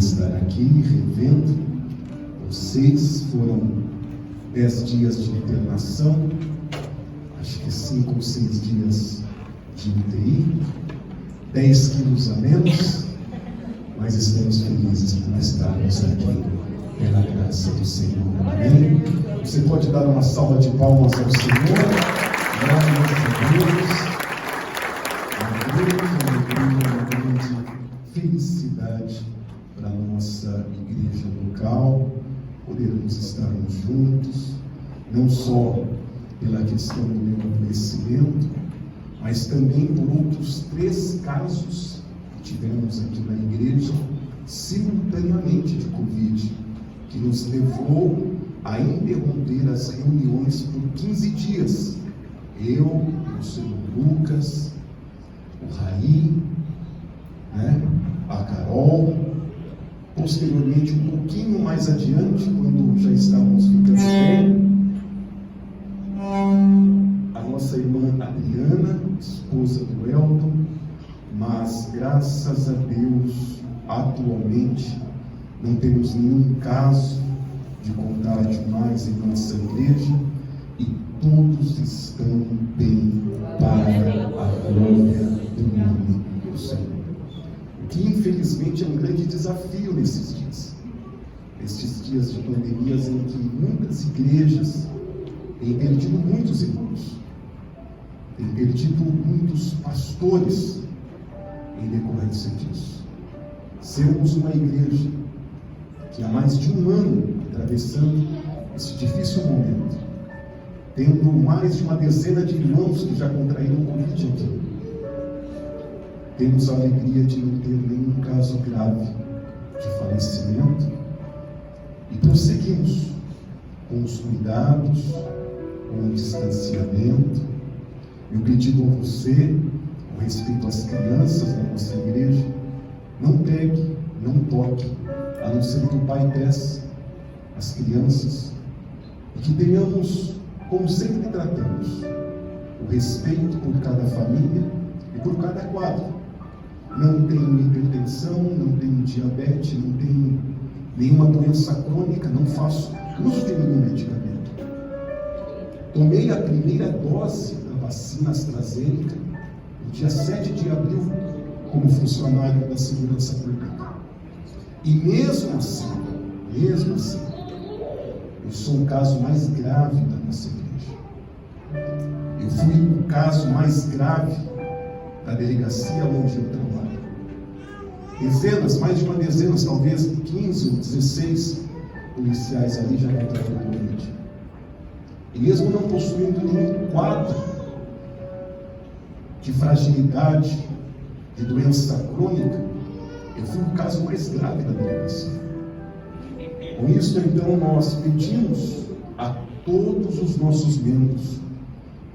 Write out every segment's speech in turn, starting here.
estar aqui revendo vocês. Foram 10 dias de internação, acho que 5 ou 6 dias de UTI, 10 quilos a menos, mas estamos felizes por estarmos aqui pela graça do Senhor. Amém? Você pode dar uma salva de palmas ao Senhor. Glória a Deus. Uma grande felicidade para a nossa igreja local, podermos estarmos juntos, não só pela questão do meu adoecimento, mas também por outros 3 casos que tivemos aqui na igreja, simultaneamente de Covid, que nos levou a interromper as reuniões por 15 dias. Eu, o senhor Lucas, o Raí, a Carol, posteriormente, um pouquinho mais adiante, quando já estávamos ficando bem, a nossa irmã Adriana, esposa do Elton, mas graças a Deus, atualmente, não temos nenhum caso de contágio mais em nossa igreja e todos estão bem para a glória do nome do Senhor. O que infelizmente é um grande desafio nesses dias de pandemias em que muitas igrejas têm perdido muitos irmãos, têm perdido muitos pastores em decorrência disso. Sermos uma igreja que há mais de um ano atravessando esse difícil momento, tendo mais de uma dezena de irmãos que já contraíram Covid aqui, temos a alegria de não ter nenhum caso grave de falecimento e prosseguimos com os cuidados, com o distanciamento. Meu pedido a você, com respeito às crianças da nossa igreja, não pegue, não toque, a não ser que o pai peça as crianças, e que tenhamos, como sempre tratamos, o respeito por cada família e por cada quadro. Não tenho hipertensão, não tenho diabetes, não tenho nenhuma doença crônica, não faço uso de nenhum medicamento. Tomei a primeira dose da vacina AstraZeneca no dia 7 de abril, como funcionário da Segurança Pública. E mesmo assim, eu sou o caso mais grave da nossa igreja. Eu fui o caso mais grave da delegacia onde eu trabalho. Mais de uma dezena, talvez 15 ou 16 policiais ali já contraíram Covid. E mesmo não possuindo nenhum quadro de fragilidade, de doença crônica, eu fui o caso mais grave da delegacia. Com isso, então, nós pedimos a todos os nossos membros,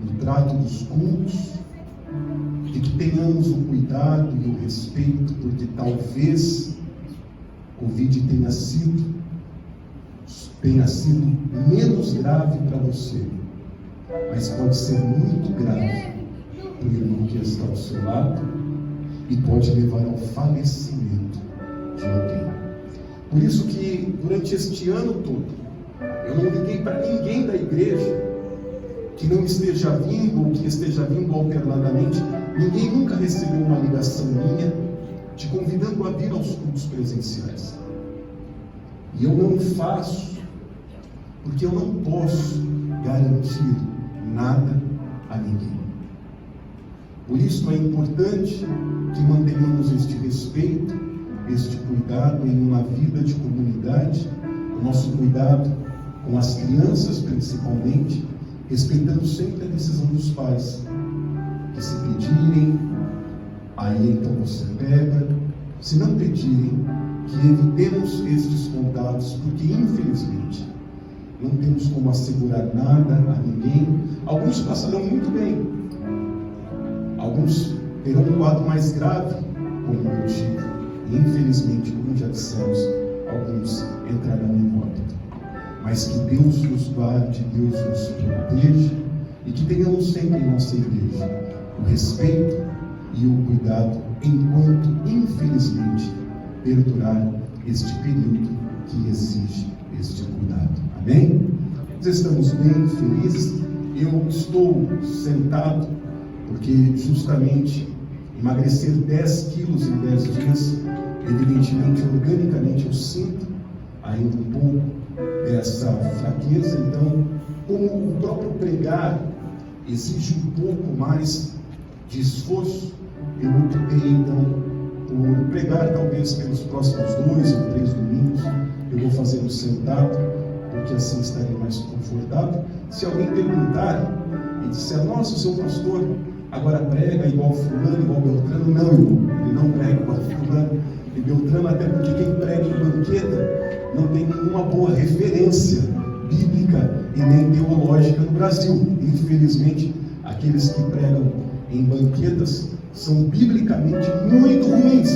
no trato dos cultos, de que tenhamos o cuidado e o respeito, porque talvez Covid tenha sido menos grave para você, mas pode ser muito grave para o irmão que está ao seu lado e pode levar ao falecimento de alguém. Por isso que durante este ano todo, eu não liguei para ninguém da igreja que não esteja vindo ou que esteja vindo alternadamente. Ninguém nunca recebeu uma ligação minha te convidando a vir aos cultos presenciais. E eu não faço porque eu não posso garantir nada a ninguém. Por isso é importante que mantenhamos este respeito, este cuidado em uma vida de comunidade, o nosso cuidado com as crianças principalmente, respeitando sempre a decisão dos pais, que se pedirem, aí então você pega, se não pedirem, que evitemos estes contatos, porque infelizmente não temos como assegurar nada a ninguém. Alguns passarão muito bem, alguns terão um quadro mais grave, como eu tive, e infelizmente, como já dissemos, alguns entrarão em óbito. Mas que Deus nos guarde, Deus nos proteja, e que tenhamos sempre em nossa igreja o respeito e o cuidado, enquanto, infelizmente, perdurar este período que exige este cuidado. Amém? Nós estamos bem felizes. Eu estou sentado porque justamente emagrecer 10 quilos em 10 dias, evidentemente, organicamente eu sinto ainda um pouco dessa fraqueza. Então, como o próprio pregar exige um pouco mais de esforço, eu optei então por pregar talvez pelos próximos 2 ou 3 domingos. Eu vou fazer no sentado, porque assim estarei mais confortável. Se alguém perguntar e disser: nossa, o seu pastor agora prega igual fulano, igual Beltrano, não, irmão, ele não prega igual fulano e Beltrano, até porque quem prega em banqueta não tem nenhuma boa referência bíblica e nem teológica no Brasil. Infelizmente, aqueles que pregam em banquetas são biblicamente muito ruins.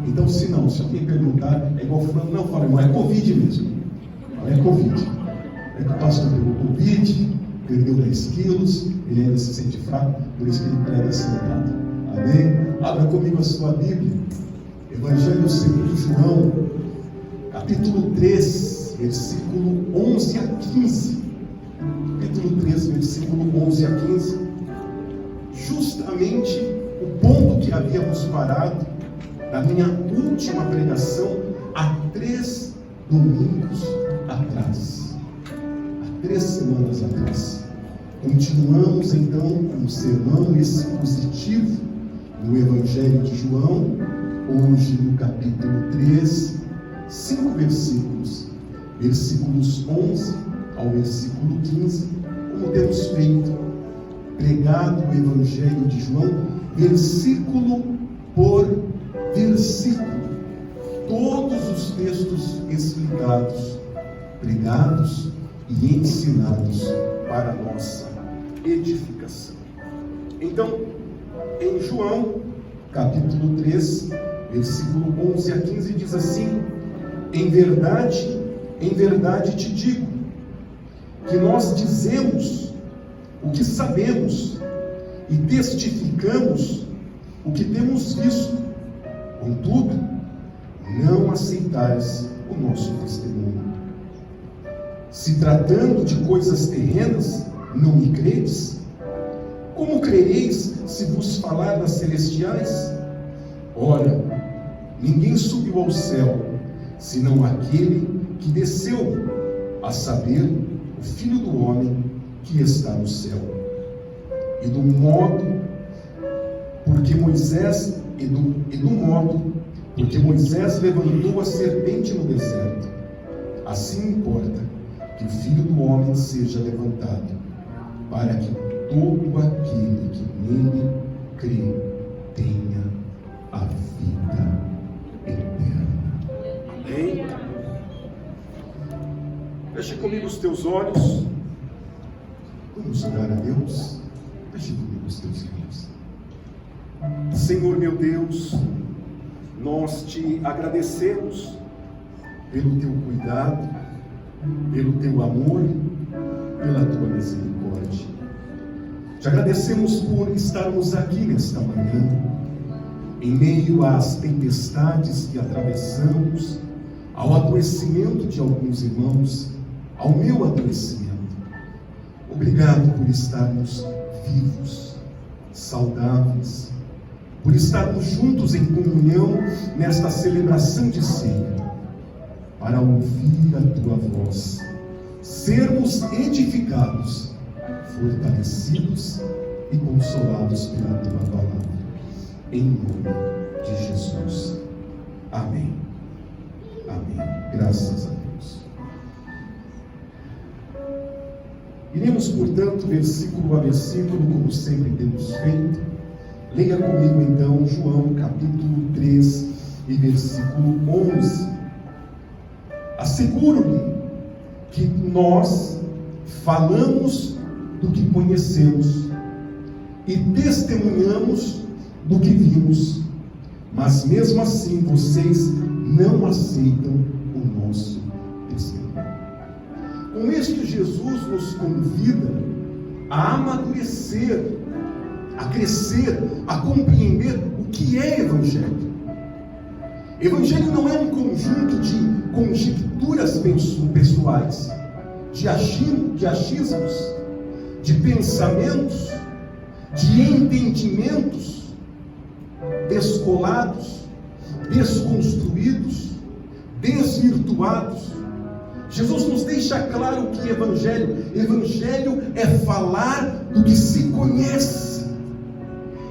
Então, se alguém perguntar, é igual fulano, não, fala, irmão, é Covid mesmo. Não é Covid. É que o pastor pegou Covid, perdeu 10 quilos, ele ainda se sente fraco, por isso que ele prega sentado. Amém? Abra comigo a sua Bíblia, Evangelho segundo João, capítulo 3, versículo 11 a 15. Capítulo 3, versículo 11 a 15. Justamente o ponto que havíamos parado na minha última pregação há 3 domingos atrás. Há 3 semanas atrás. Continuamos então com o sermão expositivo no Evangelho de João, hoje no capítulo 3, 5 versículos, versículos 11 ao versículo 15, como temos feito, pregado o Evangelho de João, versículo por versículo, todos os textos explicados, pregados e ensinados para a nossa edificação. Então, em João, capítulo 3, versículo 11 a 15, diz assim: em verdade te digo, que nós dizemos o que sabemos e testificamos o que temos visto, contudo, não aceitais o nosso testemunho. Se tratando de coisas terrenas, não me credes? Como crereis se vos falar das celestiais? Ora, ninguém subiu ao céu, senão aquele que desceu, a saber, o Filho do Homem que está no céu. E do modo porque Moisés levantou a serpente no deserto, assim importa que o Filho do Homem seja levantado, para que todo aquele que nele crê tenha a vida eterna. Amém? Feche comigo os teus olhos. Vamos orar a Deus. Feche comigo os teus olhos. Senhor meu Deus, nós te agradecemos pelo teu cuidado, pelo teu amor, pela tua misericórdia. Te agradecemos por estarmos aqui nesta manhã, em meio às tempestades que atravessamos, ao adoecimento de alguns irmãos, ao meu adoecimento. Obrigado por estarmos vivos, saudáveis, por estarmos juntos em comunhão nesta celebração de ceia, para ouvir a tua voz, sermos edificados, fortalecidos e consolados pela tua palavra. Em nome de Jesus. Amém. Amém. Graças a Deus. Iremos, portanto, versículo a versículo, como sempre temos feito. Leia comigo então João capítulo 3 e versículo 11. Asseguro-lhe que nós falamos do que conhecemos e testemunhamos do que vimos, mas mesmo assim vocês não aceitam o nosso testemunho. Com isto, Jesus nos convida a amadurecer, a crescer, a compreender o que é Evangelho. Evangelho não é um conjunto de conjecturas pessoais, de achismos, de pensamentos, de entendimentos descolados, desconstruídos, desvirtuados. Jesus nos deixa claro que Evangelho é falar do que se conhece,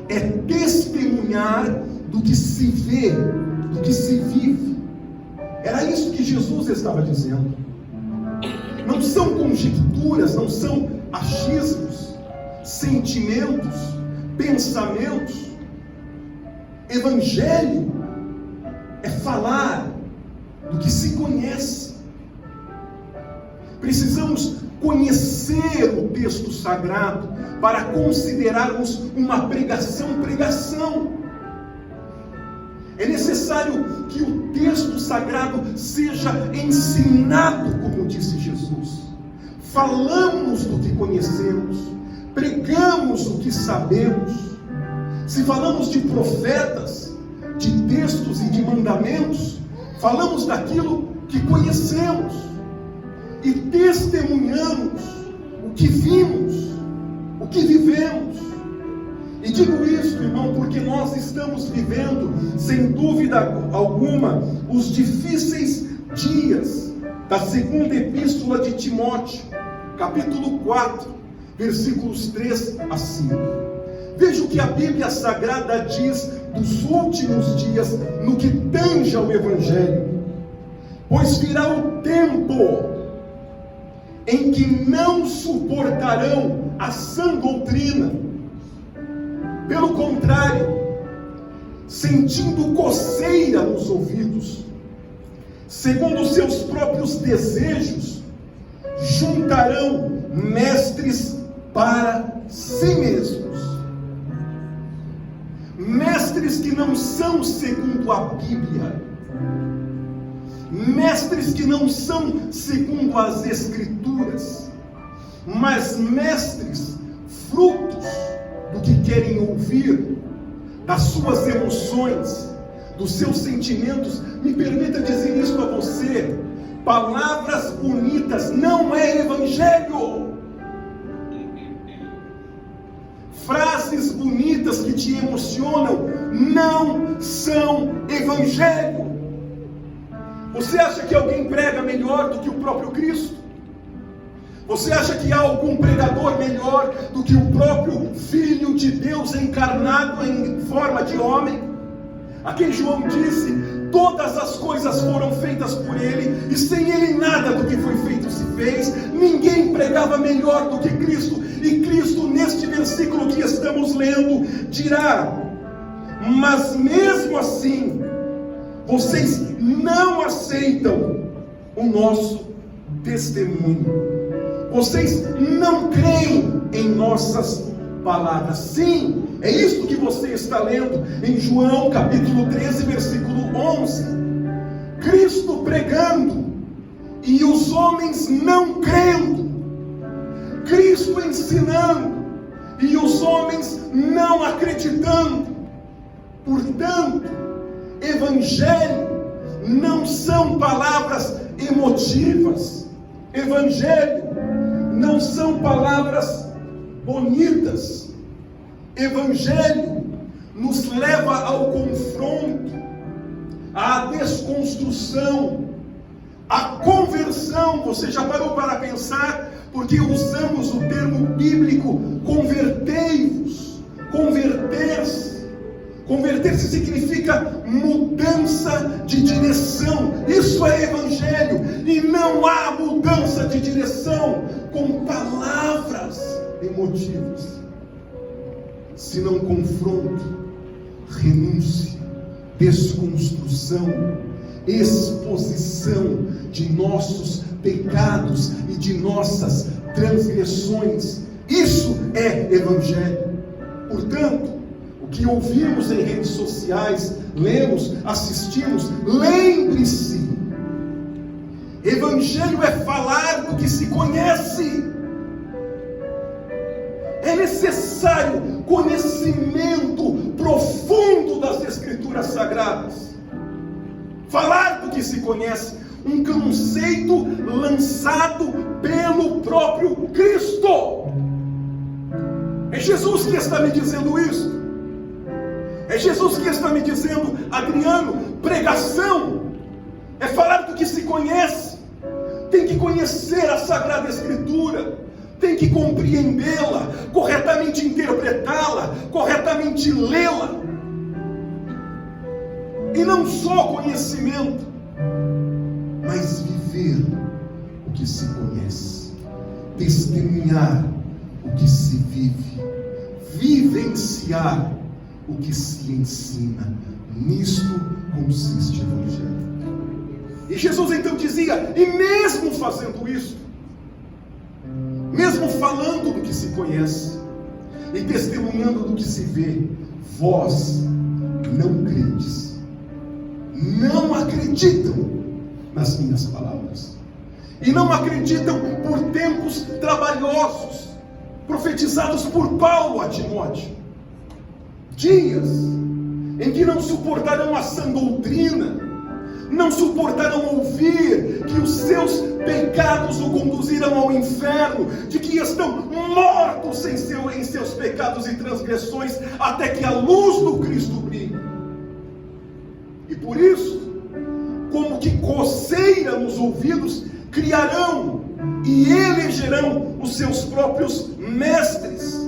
é testemunhar do que se vê, do que se vive. Era isso que Jesus estava dizendo. Não são conjecturas, não são achismos, sentimentos, pensamentos. Evangelho é falar do que se conhece. Precisamos conhecer o texto sagrado para considerarmos uma pregação. É necessário que o texto sagrado seja ensinado, como disse Jesus. Falamos do que conhecemos, pregamos o que sabemos. Se falamos de profetas, de textos e de mandamentos, falamos daquilo que conhecemos e testemunhamos o que vimos, o que vivemos. E digo isso, irmão, porque nós estamos vivendo, sem dúvida alguma, os difíceis dias da segunda epístola de Timóteo, capítulo 4, versículos 3 a 5. Veja o que a Bíblia Sagrada diz dos últimos dias no que tange ao Evangelho. Pois virá o tempo em que não suportarão a sã doutrina. Pelo contrário, sentindo coceira nos ouvidos, segundo os seus próprios desejos, juntarão mestres para si mesmos. Mestres que não são segundo a Bíblia, mestres que não são segundo as Escrituras, mas mestres frutos do que querem ouvir, das suas emoções, dos seus sentimentos. Me permita dizer isso a você: palavras bonitas não é Evangelho. Frases bonitas que te emocionam não são Evangelho. Você acha que alguém prega melhor do que o próprio Cristo? Você acha que há algum pregador melhor do que o próprio Filho de Deus encarnado em forma de homem? A quem João disse: todas as coisas foram feitas por ele, e sem ele nada do que foi feito se fez. Ninguém pregava melhor do que Cristo. E Cristo, neste versículo que estamos lendo, dirá: mas mesmo assim, vocês não aceitam o nosso testemunho. Vocês não creem em nossas palavras. Sim, é isto que você está lendo em João capítulo 13, versículo 11. Cristo pregando e os homens não crendo. Cristo ensinando e os homens não acreditando. Portanto, Evangelho não são palavras emotivas. Evangelho não são palavras bonitas. Evangelho nos leva ao confronto, à desconstrução, à conversão. Você já parou para pensar? Porque usamos o termo bíblico convertei-vos, converter-se. Converter-se significa mudança de direção. Isso é Evangelho. E não há mudança de direção com palavras emotivas, senão confronto, renúncia, desconstrução, exposição de nossos pecados e de nossas transgressões. Isso é Evangelho. Portanto, o que ouvimos em redes sociais, lemos, assistimos, lembre-se: Evangelho é falar do que se conhece. É necessário conhecimento profundo das Escrituras Sagradas. Falar do que se conhece, um conceito lançado pelo próprio Cristo. É Jesus que está me dizendo isso. É Jesus que está me dizendo: Adriano, pregação é falar do que se conhece. Tem que conhecer a Sagrada Escritura, tem que compreendê-la, corretamente interpretá-la, corretamente lê-la. E não só conhecimento, mas viver o que se conhece, testemunhar o que se vive, vivenciar o que se ensina. Nisto consiste o Evangelho. E Jesus então dizia, e mesmo fazendo isso, mesmo falando do que se conhece e testemunhando do que se vê, vós não credes, não acreditam nas minhas palavras, e não acreditam por tempos trabalhosos profetizados por Paulo a Timóteo, dias em que não suportarão a sã doutrina, não suportarão ouvir que os seus pecados o conduzirão ao inferno, de que estão mortos em seus pecados e transgressões, até que a luz do Cristo brilhe. E por isso, como que coceira nos ouvidos, criarão e elegerão os seus próprios mestres.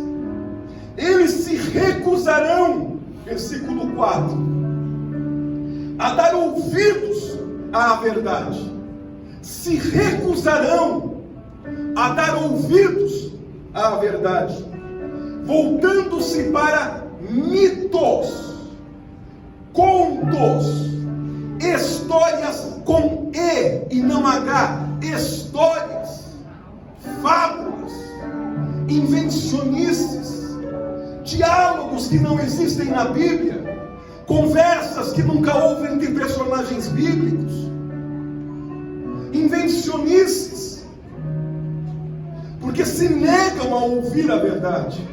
Eles se recusarão, versículo 4, a dar ouvidos à verdade. Se recusarão a dar ouvidos à verdade, voltando-se para mitos, contos, histórias com E não H, histórias, fábulas, invencionices, diálogos que não existem na Bíblia, conversas que nunca houve entre personagens bíblicos, invencionices, porque se negam a ouvir a verdade.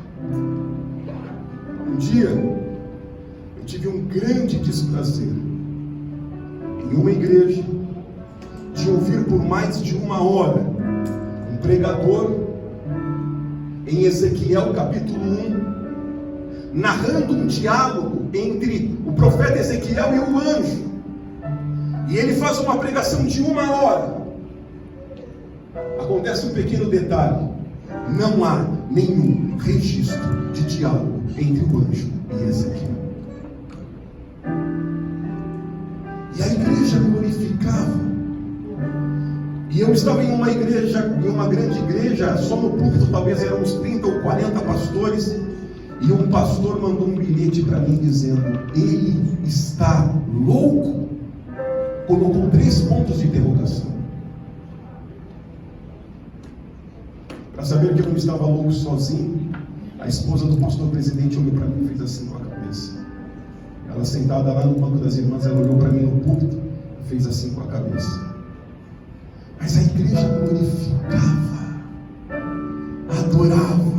Um dia eu tive um grande desprazer em uma igreja de ouvir por mais de 1 hora um pregador em Ezequiel capítulo 1 narrando um diálogo entre o profeta Ezequiel e o anjo, e ele faz uma pregação de 1 hora. Acontece um pequeno detalhe: não há nenhum registro de diálogo entre o anjo e Ezequiel. E a igreja glorificava. E eu estava em uma igreja, em uma grande igreja, só no púlpito talvez eram uns 30 ou 40 pastores, e um pastor mandou um bilhete para mim dizendo: ele está louco? Colocou 3 pontos de interrogação. Para saber que eu não estava louco sozinho, a esposa do pastor presidente olhou para mim e fez assim com a cabeça. Ela sentada lá no banco das irmãs, ela olhou para mim no púlpito e fez assim com a cabeça. Mas a igreja glorificava, adorava.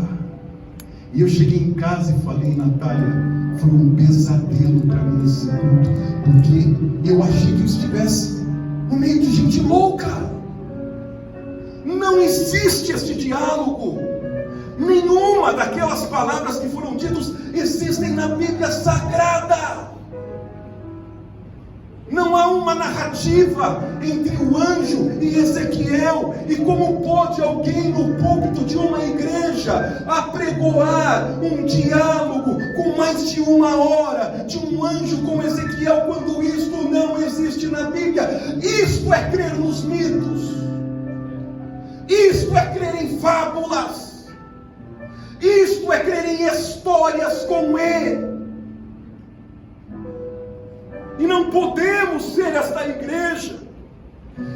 E eu cheguei em casa e falei: Natália, foi um pesadelo para mim esse culto, porque eu achei que eu estivesse no meio de gente louca. Não existe este diálogo. Nenhuma daquelas palavras que foram ditas existem na Bíblia Sagrada. Não há uma narrativa entre o anjo e Ezequiel. E como pode alguém no púlpito de uma igreja apregoar um diálogo com mais de 1 hora de um anjo com Ezequiel, quando isto não existe na Bíblia? Isto é crer nos mitos. Isto é crer em fábulas. Isto é crer em histórias com E. E não podemos ser esta igreja,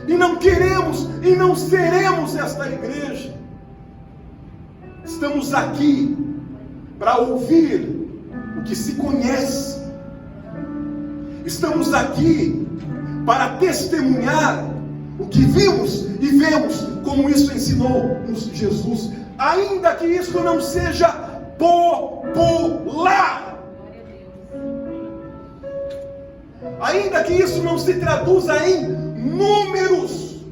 e não queremos e não seremos esta igreja. Estamos aqui para ouvir o que se conhece. Estamos aqui para testemunhar o que vimos e vemos, como isso ensinou-nos Jesus, ainda que isso não seja popular. ainda que isso não se traduza em números,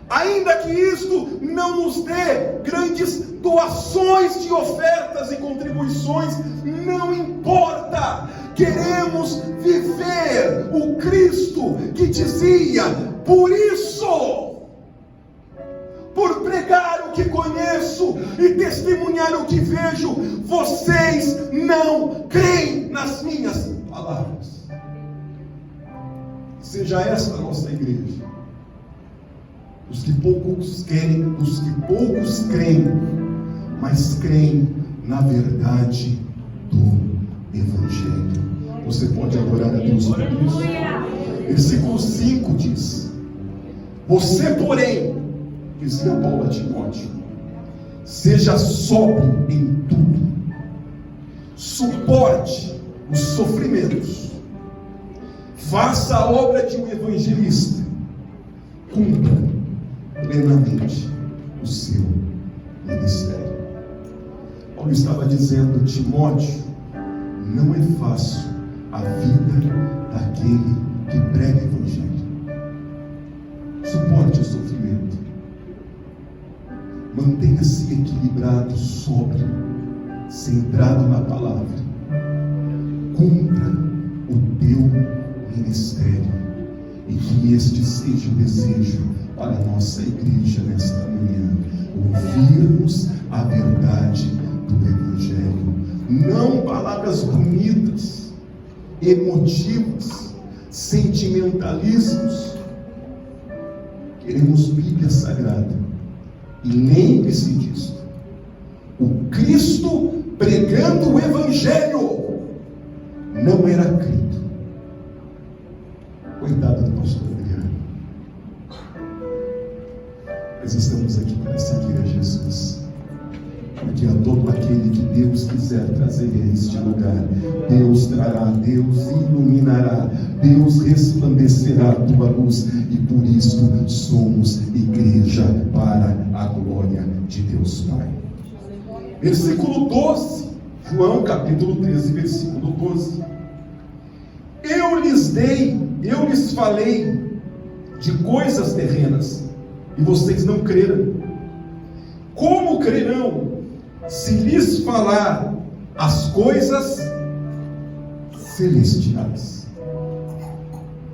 ainda que isto não nos dê grandes doações de ofertas e contribuições, não importa. Queremos viver o Cristo que dizia: por isso, por pregar o que conheço e testemunhar o que vejo, vocês não creem nas minhas palavras. Seja esta a nossa igreja. Os que poucos creem, mas creem na verdade do Evangelho. Você pode adorar a Deus por isso? Versículo 5 diz: você, porém, dizia Paulo a Timóteo, seja sóbrio em tudo, suporte os sofrimentos, faça a obra de um evangelista, cumpra plenamente o seu ministério. Paulo estava dizendo: Timóteo, não é fácil a vida daquele que prega o evangelho. Suporte o sofrimento, mantenha-se equilibrado, sóbrio, centrado na palavra, cumpra o teu ministério, e que este seja o desejo para a nossa igreja nesta manhã: ouvirmos a verdade do Evangelho, não palavras bonitas, emotivas, sentimentalismos. Queremos Bíblia Sagrada. E lembre-se disso: o Cristo pregando o Evangelho não era crido. Coitado do pastor Adriano. Nós estamos aqui para seguir a Jesus, porque a todo aquele que Deus quiser trazer a este lugar, Deus trará, Deus iluminará, Deus resplandecerá a tua luz, e por isso somos igreja para a glória de Deus Pai. Versículo 12, João capítulo 13, versículo 12: eu lhes falei de coisas terrenas, e vocês não creram. Como crerão se lhes falar as coisas celestiais?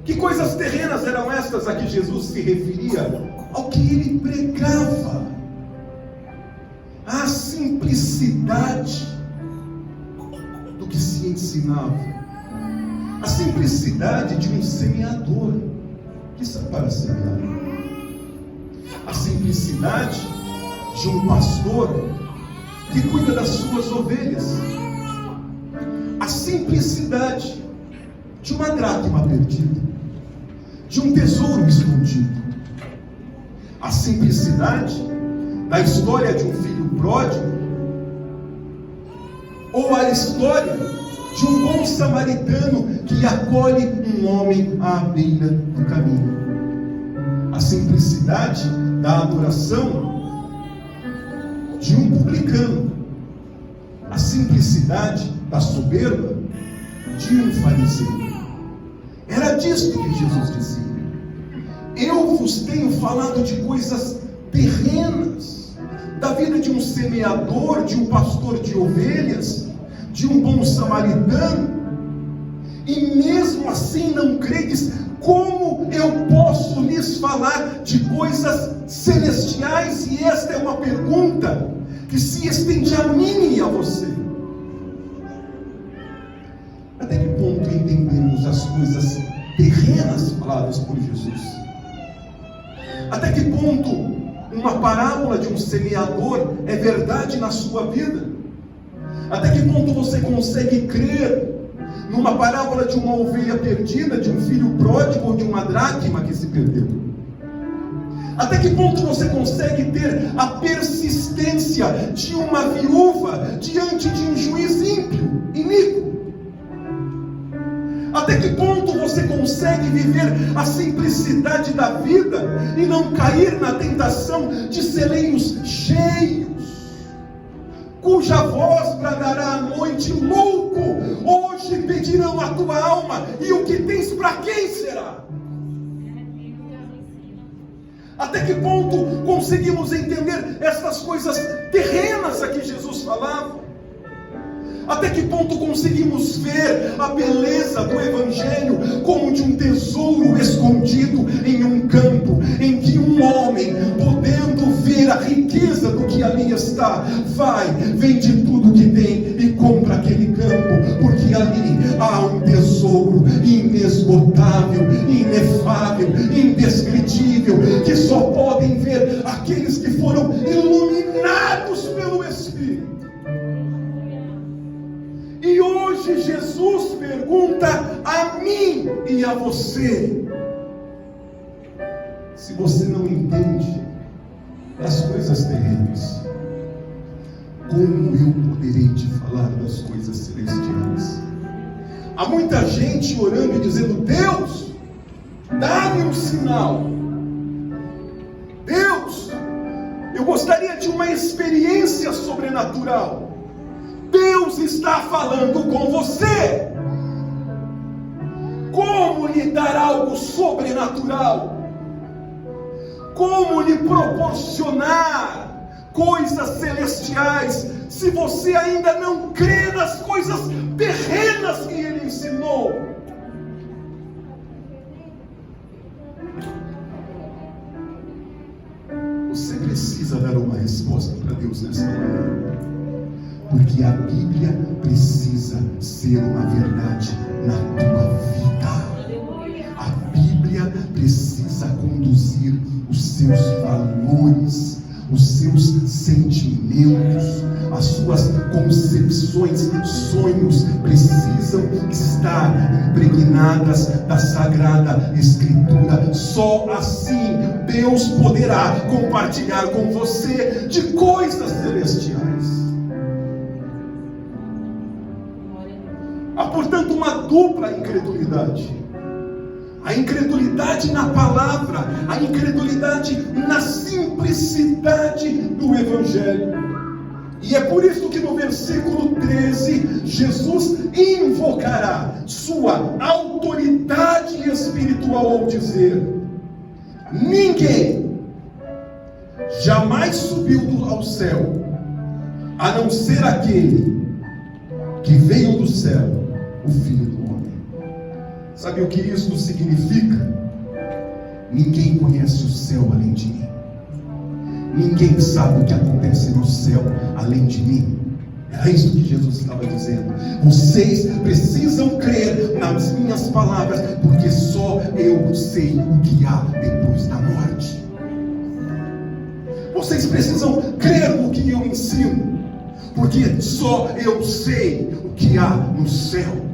Que coisas terrenas eram estas a que Jesus se referia? Ao que ele pregava, a simplicidade do que se ensinava, a simplicidade de um semeador que está para semear, a simplicidade de um pastor que cuida das suas ovelhas, a simplicidade de uma dracma perdida, de um tesouro escondido, a simplicidade da história de um filho pródigo, ou a história de um bom samaritano que acolhe um homem à beira do caminho, a simplicidade da adoração de um publicano, a simplicidade da soberba de um fariseu. Era disto que Jesus dizia: eu vos tenho falado de coisas terrenas, da vida de um semeador, de um pastor de ovelhas, de um bom samaritano, e mesmo assim não credes. Como eu posso lhes falar de coisas celestiais? E esta é uma pergunta que se estende a mim e a você. Até que ponto entendemos as coisas terrenas faladas por Jesus? Até que ponto uma parábola de um semeador é verdade na sua vida? Até que ponto você consegue crer numa parábola de uma ovelha perdida, de um filho pródigo ou de uma dracma que se perdeu? Até que ponto você consegue ter a persistência de uma viúva diante de um juiz ímpio, iníquo? Até que ponto você consegue viver a simplicidade da vida e não cair na tentação de celeiros cheios? cuja voz bradará à noite: louco, hoje pedirão a tua alma, e o que tens para quem será? Até que ponto conseguimos entender estas coisas terrenas a que Jesus falava? Até que ponto conseguimos ver a beleza do Evangelho como de um tesouro escondido em um campo, em que um homem, podendo ver a riqueza do que ali está, vai, vende tudo que tem e compra aquele campo, porque ali há um tesouro inesgotável, inefável, indescritível, que só podem ver aqueles que foram iluminados pelo Espírito. E hoje Jesus pergunta a mim e a você: se você não entende as coisas terrenas, como eu poderei te falar das coisas celestiais? Há muita gente orando e dizendo: Deus, dá-me um sinal. Deus, eu gostaria de uma experiência sobrenatural. Deus está falando com você. Como lhe dar algo sobrenatural? Como lhe proporcionar coisas celestiais, se você ainda não crê nas coisas terrenas que Ele ensinou? Você precisa dar uma resposta para Deus nesta manhã. Porque a Bíblia precisa ser uma verdade na tua vida. A Bíblia precisa conduzir os seus valores, os seus sentimentos, as suas concepções, sonhos precisam estar impregnadas da Sagrada Escritura. Só assim Deus poderá compartilhar com você de coisas celestiais. Há, portanto, uma dupla incredulidade: a incredulidade na palavra, a incredulidade na simplicidade do Evangelho. E é por isso que no versículo 13, Jesus invocará sua autoridade espiritual ao dizer: ninguém jamais subiu ao céu, a não ser aquele que veio do céu, o Filho do Homem. Sabe o que isso significa? Ninguém conhece o céu além de mim. Ninguém sabe o que acontece no céu além de mim. Era isso que Jesus estava dizendo. Vocês precisam crer nas minhas palavras, porque só eu sei o que há depois da morte. Vocês precisam crer no que eu ensino, porque só eu sei o que há no céu.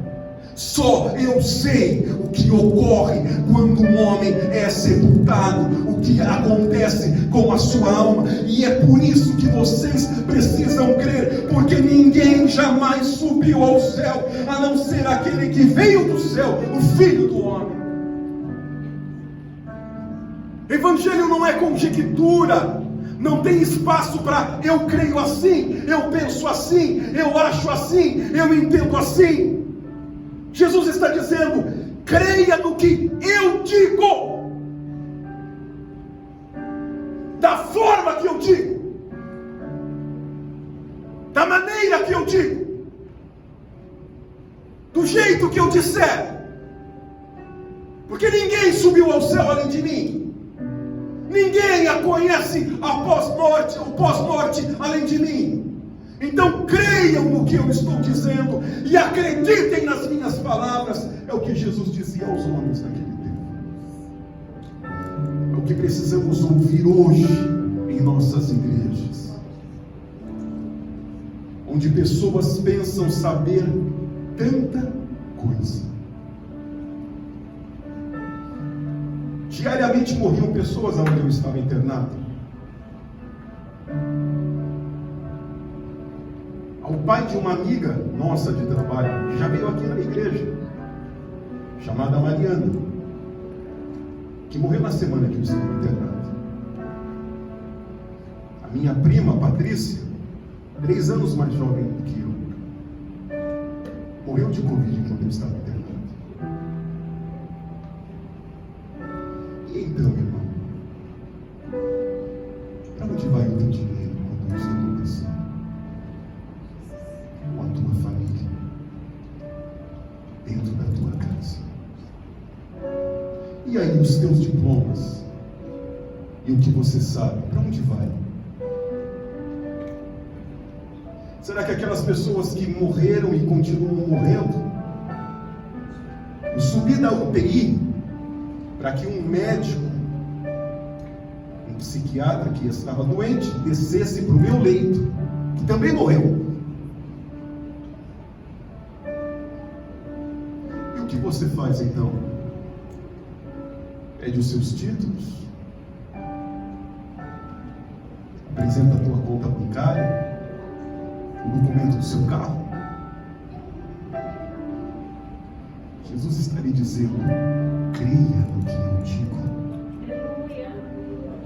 Só eu sei o que ocorre quando um homem é sepultado, o que acontece com a sua alma. E é por isso que vocês precisam crer, porque ninguém jamais subiu ao céu, a não ser aquele que veio do céu, o Filho do Homem. Evangelho não é conjectura. Não tem espaço para eu creio assim, eu penso assim, eu acho assim, eu entendo assim. Jesus está dizendo: creia no que eu digo, da forma que eu digo, da maneira que eu digo, do jeito que eu disser, porque ninguém subiu ao céu além de mim. Ninguém a conhece após morte, ou pós-morte além de mim. Então creiam no que eu estou dizendo e acreditem nas minhas palavras. É o que Jesus dizia aos homens naquele tempo. É o que precisamos ouvir hoje em nossas igrejas, onde pessoas pensam saber tanta coisa. Diariamente morriam pessoas onde eu estava internado. Ao pai de uma amiga nossa de trabalho, que já veio aqui na igreja, chamada Mariana, que morreu na semana que eu estava internado. A minha prima, Patrícia, 3 anos mais jovem do que eu, morreu de Covid quando eu estava internado. E então, irmão, para onde vai o teu dinheiro quando isso acontecer? Com a tua família, dentro da tua casa. E aí os teus diplomas e o que você sabe, para onde vai? Será que aquelas pessoas que morreram e continuam morrendo, eu subi da UTI para que um médico, um psiquiatra que estava doente, descesse para o meu leito, que também morreu? E o que você faz então? Pede os seus títulos, apresenta a tua conta bancária, o documento do seu carro. Jesus está lhe dizendo: creia no que eu digo,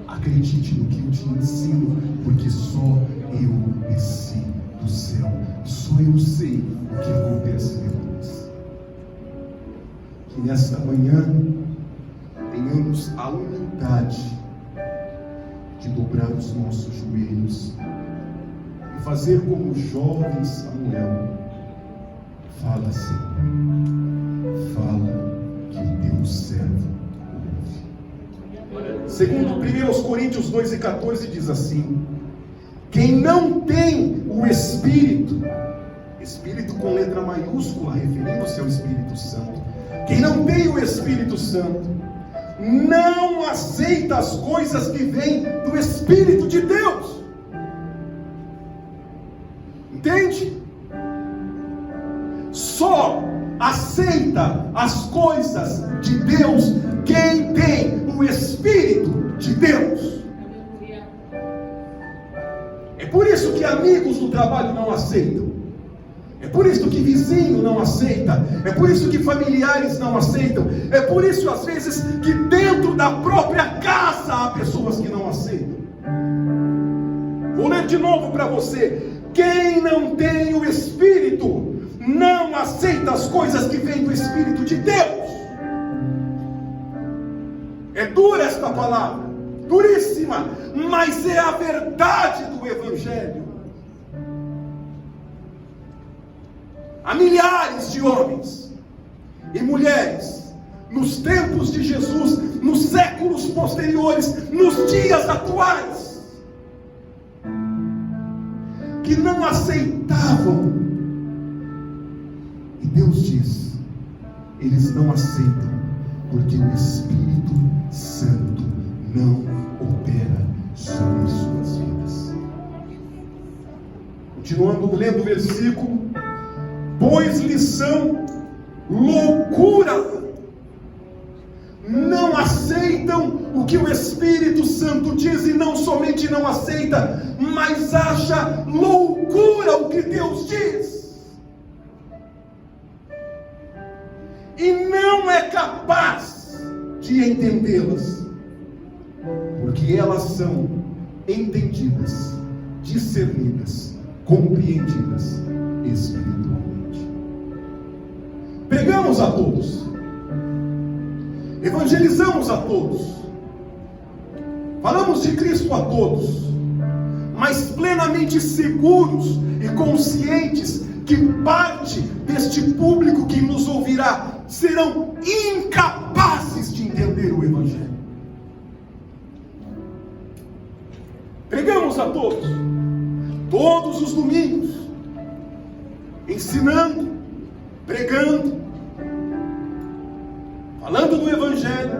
acredite no que eu te ensino, porque só eu desci do céu, só eu sei o que acontece depois. Que nesta manhã tenhamos a humildade de dobrar os nossos joelhos e fazer como o jovem Samuel. Fala, Senhor, fala, que o teu servo ouve. Segundo 1 Coríntios 2:14 diz assim: quem não tem o Espírito com letra maiúscula, referindo-se ao Espírito Santo, quem não tem o Espírito Santo não aceita as coisas que vêm do Espírito de Deus. Entende? Só aceita as coisas de Deus quem tem o Espírito de Deus. É por isso que amigos do trabalho não aceitam. É por isso que vizinho não aceita. É por isso que familiares não aceitam. É por isso, às vezes, que dentro da própria casa há pessoas que não aceitam. Vou ler de novo para você. Quem não tem o Espírito não aceita as coisas que vêm do Espírito de Deus. É dura esta palavra, duríssima, mas é a verdade do Evangelho. Há milhares de homens e mulheres, nos tempos de Jesus, nos séculos posteriores, nos dias atuais, que não aceitavam. E Deus diz: eles não aceitam, porque o Espírito Santo não opera sobre as suas vidas. Continuando lendo o versículo: pois lhes são loucura, não aceitam o que o Espírito Santo diz, e não somente não aceita, mas acha loucura o que Deus diz, e não é capaz de entendê-las, porque elas são entendidas, discernidas, compreendidas espiritualmente. Pregamos a todos, evangelizamos a todos, falamos de Cristo a todos, mas plenamente seguros e conscientes que parte deste público que nos ouvirá serão incapazes de entender o Evangelho. Pregamos a todos, todos os domingos, ensinando, pregando, falando do Evangelho,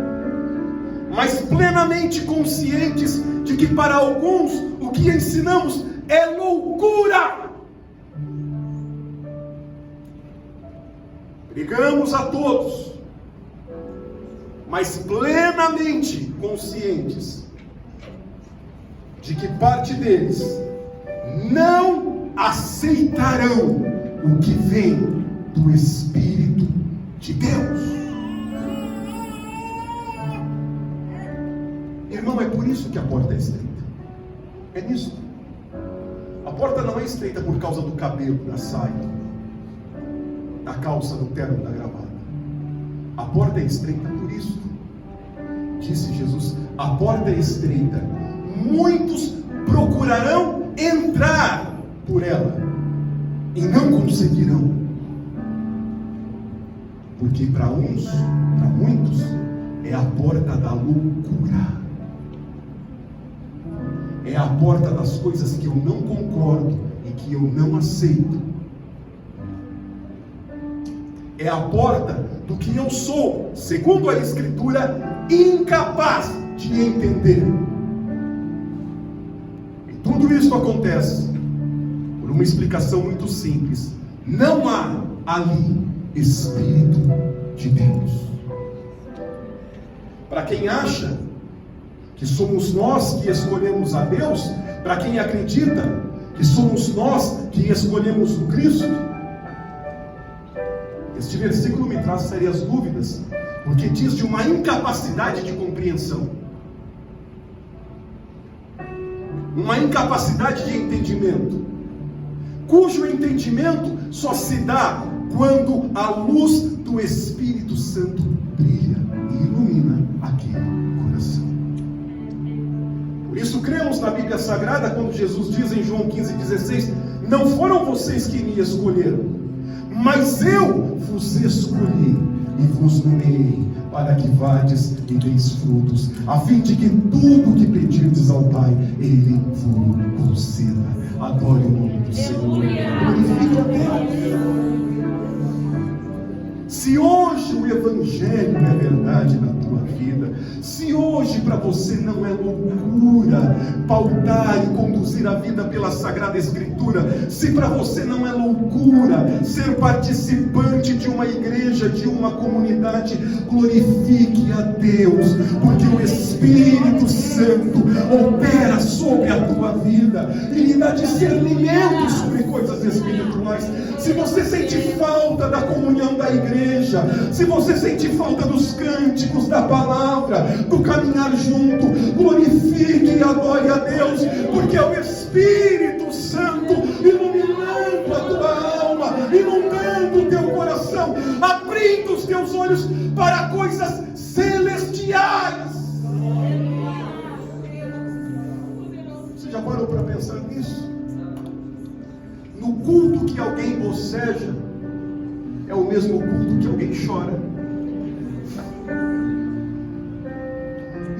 mas plenamente conscientes de que para alguns o que ensinamos é loucura. Pregamos a todos, mas plenamente conscientes de que parte deles não aceitarão o que vem do Espírito de Deus. Irmão, é por isso que a porta é estreita. É nisso. A porta não é estreita por causa do cabelo, da saia, da calça, do terno, da gravata. A porta é estreita por isso. Disse Jesus: a porta é estreita, muitos procurarão entrar por ela e não conseguirão. Porque para muitos, é a porta da loucura. É a porta das coisas que eu não concordo e que eu não aceito. É a porta do que eu sou, segundo a Escritura, incapaz de entender. E tudo isso acontece por uma explicação muito simples: não há ali Espírito de Deus. Para quem acha que somos nós que escolhemos a Deus, para quem acredita que somos nós que escolhemos o Cristo, este versículo me traz sérias dúvidas, porque diz de uma incapacidade de compreensão, uma incapacidade de entendimento, cujo entendimento só se dá quando a luz do Espírito Santo brilha e ilumina aquele coração. Por isso cremos na Bíblia Sagrada quando Jesus diz em João 15,16: não foram vocês que me escolheram, mas eu vos escolhi e vos nomeei para que vades e deis frutos, a fim de que tudo que pedirdes ao Pai, Ele vos conceda. Adore o nome do Senhor. Glorifique a Deus. Se hoje o Evangelho é verdade na tua vida, se hoje para você não é loucura pautar e conduzir a vida pela Sagrada Escritura, se para você não é loucura ser participante de uma igreja, de uma comunidade, glorifique a Deus, porque o Espírito Santo opera sobre a tua vida e lhe dá discernimento sobre coisas espirituais. Se você sente falta da comunhão da igreja, se você sente falta dos cânticos, da palavra, do caminhar junto, glorifique e adore a Deus, porque é o Espírito Santo iluminando a tua alma, inundando o teu coração, abrindo os teus olhos para coisas celestiais. Você já parou para pensar nisso? No culto que alguém boceja, é o mesmo culto que alguém chora.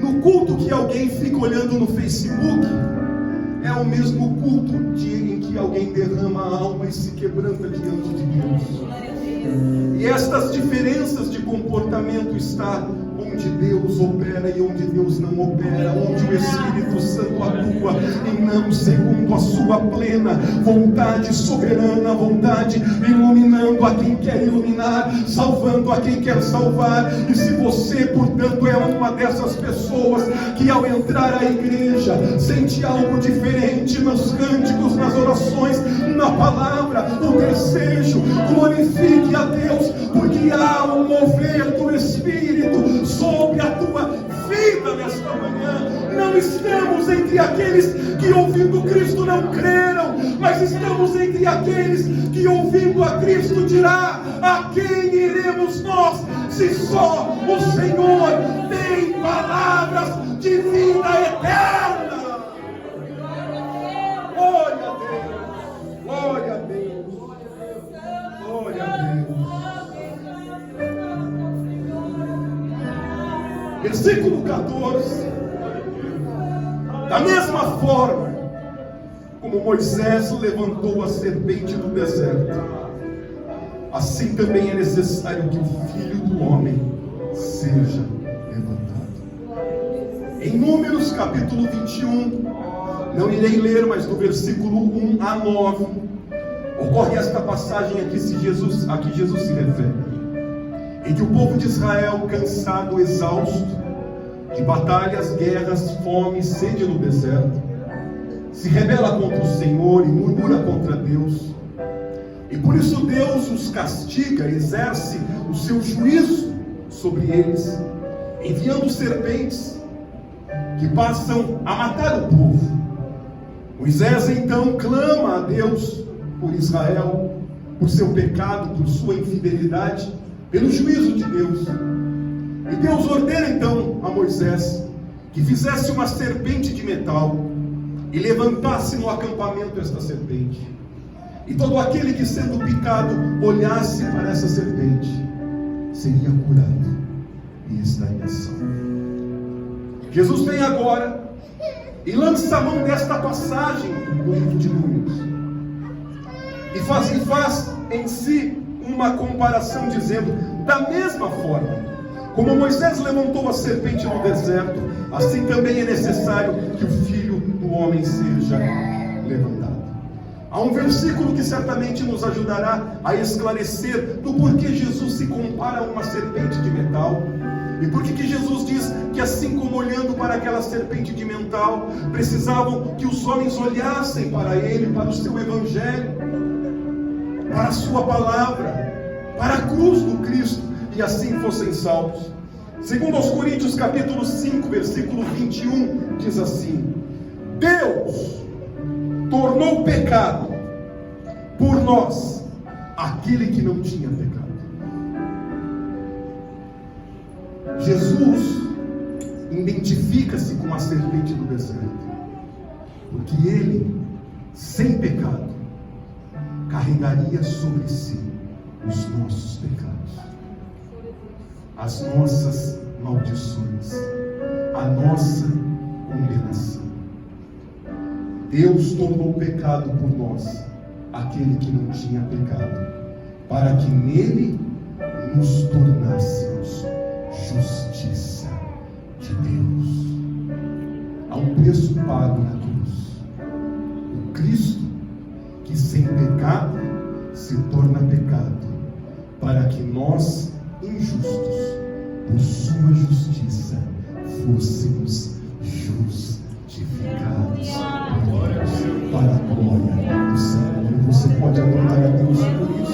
No culto que alguém fica olhando no Facebook, é o mesmo culto em que alguém derrama a alma e se quebranta diante de Deus. E estas diferenças de comportamento estão onde Deus opera e onde Deus não opera, onde o Espírito Santo atua e não segundo a sua plena vontade soberana, vontade, iluminando a quem quer iluminar, salvando a quem quer salvar. E se você, portanto, é uma dessas pessoas que ao entrar à igreja sente algo diferente nos cânticos, nas orações, na palavra, o desejo, glorifique a Deus, porque há um mover do Espírito sobre a tua vida nesta manhã. Não estamos entre aqueles que ouvindo Cristo não creram, mas estamos entre aqueles que ouvindo a Cristo dirá: a quem iremos nós, se só o Senhor tem palavras de vida eterna. Glória a Deus, glória a Deus, glória a Deus. Versículo 14. Da mesma forma como Moisés levantou a serpente do deserto, assim também é necessário que o Filho do Homem seja levantado. Em Números capítulo 21, não irei ler, mas do versículo 1 a 9, ocorre esta passagem a que Jesus se refere, em que o povo de Israel, cansado, exausto de batalhas, guerras, fome, sede no deserto, se rebela contra o Senhor e murmura contra Deus, e por isso Deus os castiga, exerce o seu juízo sobre eles, enviando serpentes que passam a matar o povo. Moisés então clama a Deus por Israel, por seu pecado, por sua infidelidade, pelo juízo de Deus. E Deus ordena então a Moisés que fizesse uma serpente de metal e levantasse no acampamento esta serpente. E todo aquele que, sendo picado, olhasse para essa serpente, seria curado e estaria salvo. Jesus vem agora e lança a mão desta passagem do livro de Números e faz em si uma comparação, dizendo: da mesma forma como Moisés levantou a serpente no deserto, assim também é necessário que o Filho do Homem seja levantado. Há um versículo que certamente nos ajudará a esclarecer do porquê Jesus se compara a uma serpente de metal. E por que Jesus diz que, assim como olhando para aquela serpente de metal, precisavam que os homens olhassem para Ele, para o seu Evangelho, para a sua palavra, para a cruz do Cristo, e assim fossem salvos. Segundo aos Coríntios capítulo 5, versículo 21, diz assim: Deus tornou pecado por nós aquele que não tinha pecado. Jesus identifica-se com a serpente do deserto, porque ele, sem pecado, carregaria sobre si os nossos pecados, as nossas maldições, a nossa condenação. Deus tornou pecado por nós aquele que não tinha pecado, para que nele nos tornássemos justiça de Deus. Há um preço pago na cruz. O Cristo, que sem pecado se torna pecado, para que nós, injustos, por sua justiça, fôssemos justificados para a glória do Senhor. Você pode adorar a Deus por isso.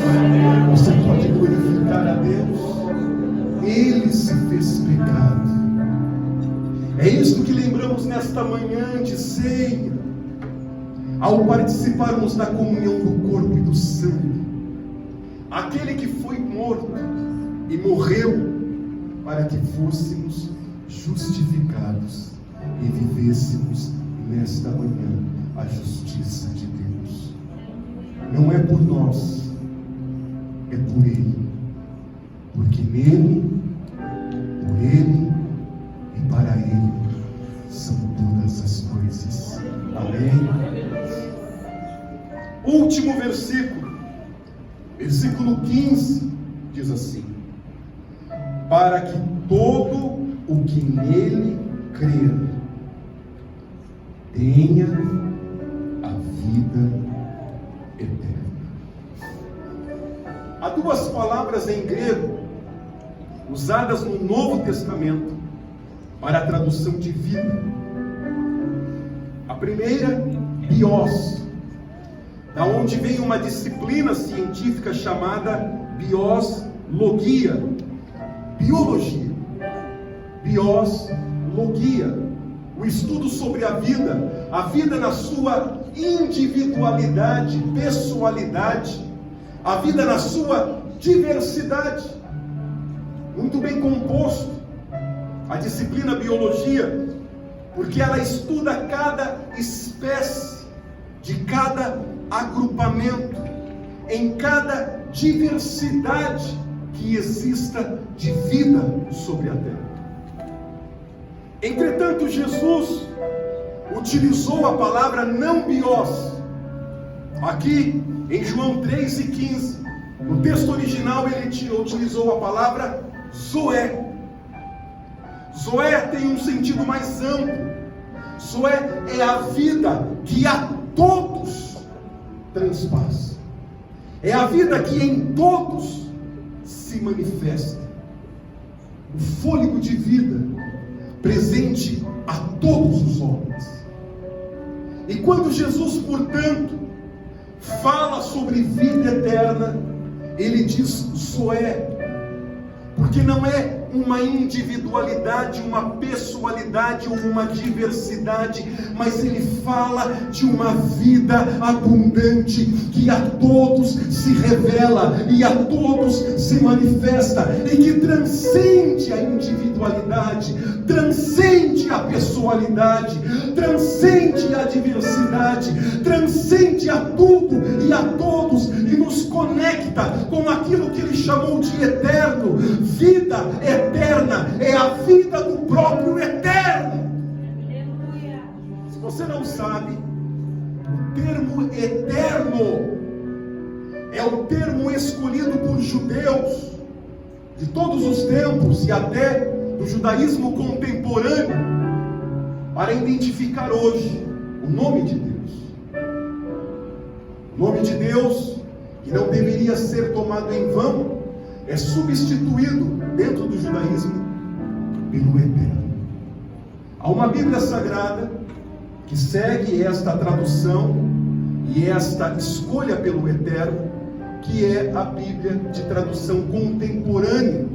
Você pode glorificar a Deus. Ele se fez pecado. É isso que lembramos nesta manhã de ceia, ao participarmos da comunhão do corpo e do sangue. Aquele que foi morto e morreu para que fôssemos justificados e vivêssemos nesta manhã a justiça de Deus. Não é por nós, é por Ele, porque nele, por Ele e para Ele são todas as coisas. Amém? Último versículo, versículo 15, diz assim: para que todo o que nele crer tenha a vida eterna. Há duas palavras em grego usadas no Novo Testamento para a tradução de vida. A primeira, bios, da onde vem uma disciplina científica chamada biologia. Biologia, o estudo sobre a vida na sua individualidade, pessoalidade, a vida na sua diversidade. Muito bem composto a disciplina biologia, porque ela estuda cada espécie, de cada agrupamento, em cada diversidade que exista de vida sobre a terra. Entretanto, Jesus utilizou a palavra não bios. Aqui em João 3:15, no texto original ele utilizou a palavra zoé. Zoé tem um sentido mais amplo. Zoé é a vida que a todos transpassa. É a vida que em todos se manifesta. O fôlego de vida presente a todos os homens. E quando Jesus, portanto, fala sobre vida eterna, ele diz zoé, porque não é uma individualidade, uma pessoalidade ou uma diversidade, mas ele fala de uma vida abundante que a todos se revela e a todos se manifesta e que transcende a individualidade, transcende a pessoalidade, transcende a diversidade, transcende a tudo e a todos e nos conecta com aquilo que ele chamou de eterno. Vida eterna é a vida do próprio eterno. Se você não sabe, o termo eterno é o termo escolhido por judeus de todos os tempos e até do judaísmo contemporâneo para identificar hoje o nome de Deus. O nome de Deus, que não deveria ser tomado em vão, é substituído dentro do judaísmo pelo eterno. Há uma Bíblia Sagrada que segue esta tradução e esta escolha pelo eterno, que é a Bíblia de tradução contemporânea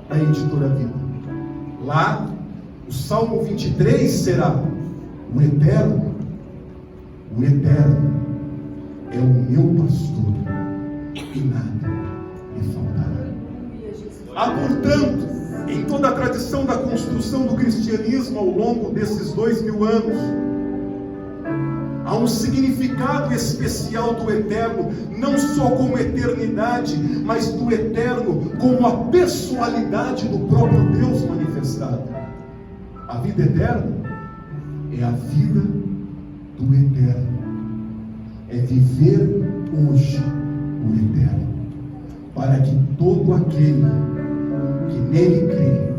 da Editora Vida. Lá, o Salmo 23 será: o eterno é o meu pastor e nada me faltará. Há, portanto, em toda a tradição da construção do cristianismo ao longo desses 2000 anos, há um significado especial do eterno, não só como eternidade, mas do eterno como a pessoalidade do próprio Deus manifestada. A vida eterna é a vida do eterno, é viver hoje o eterno, para que todo aquele que nele crê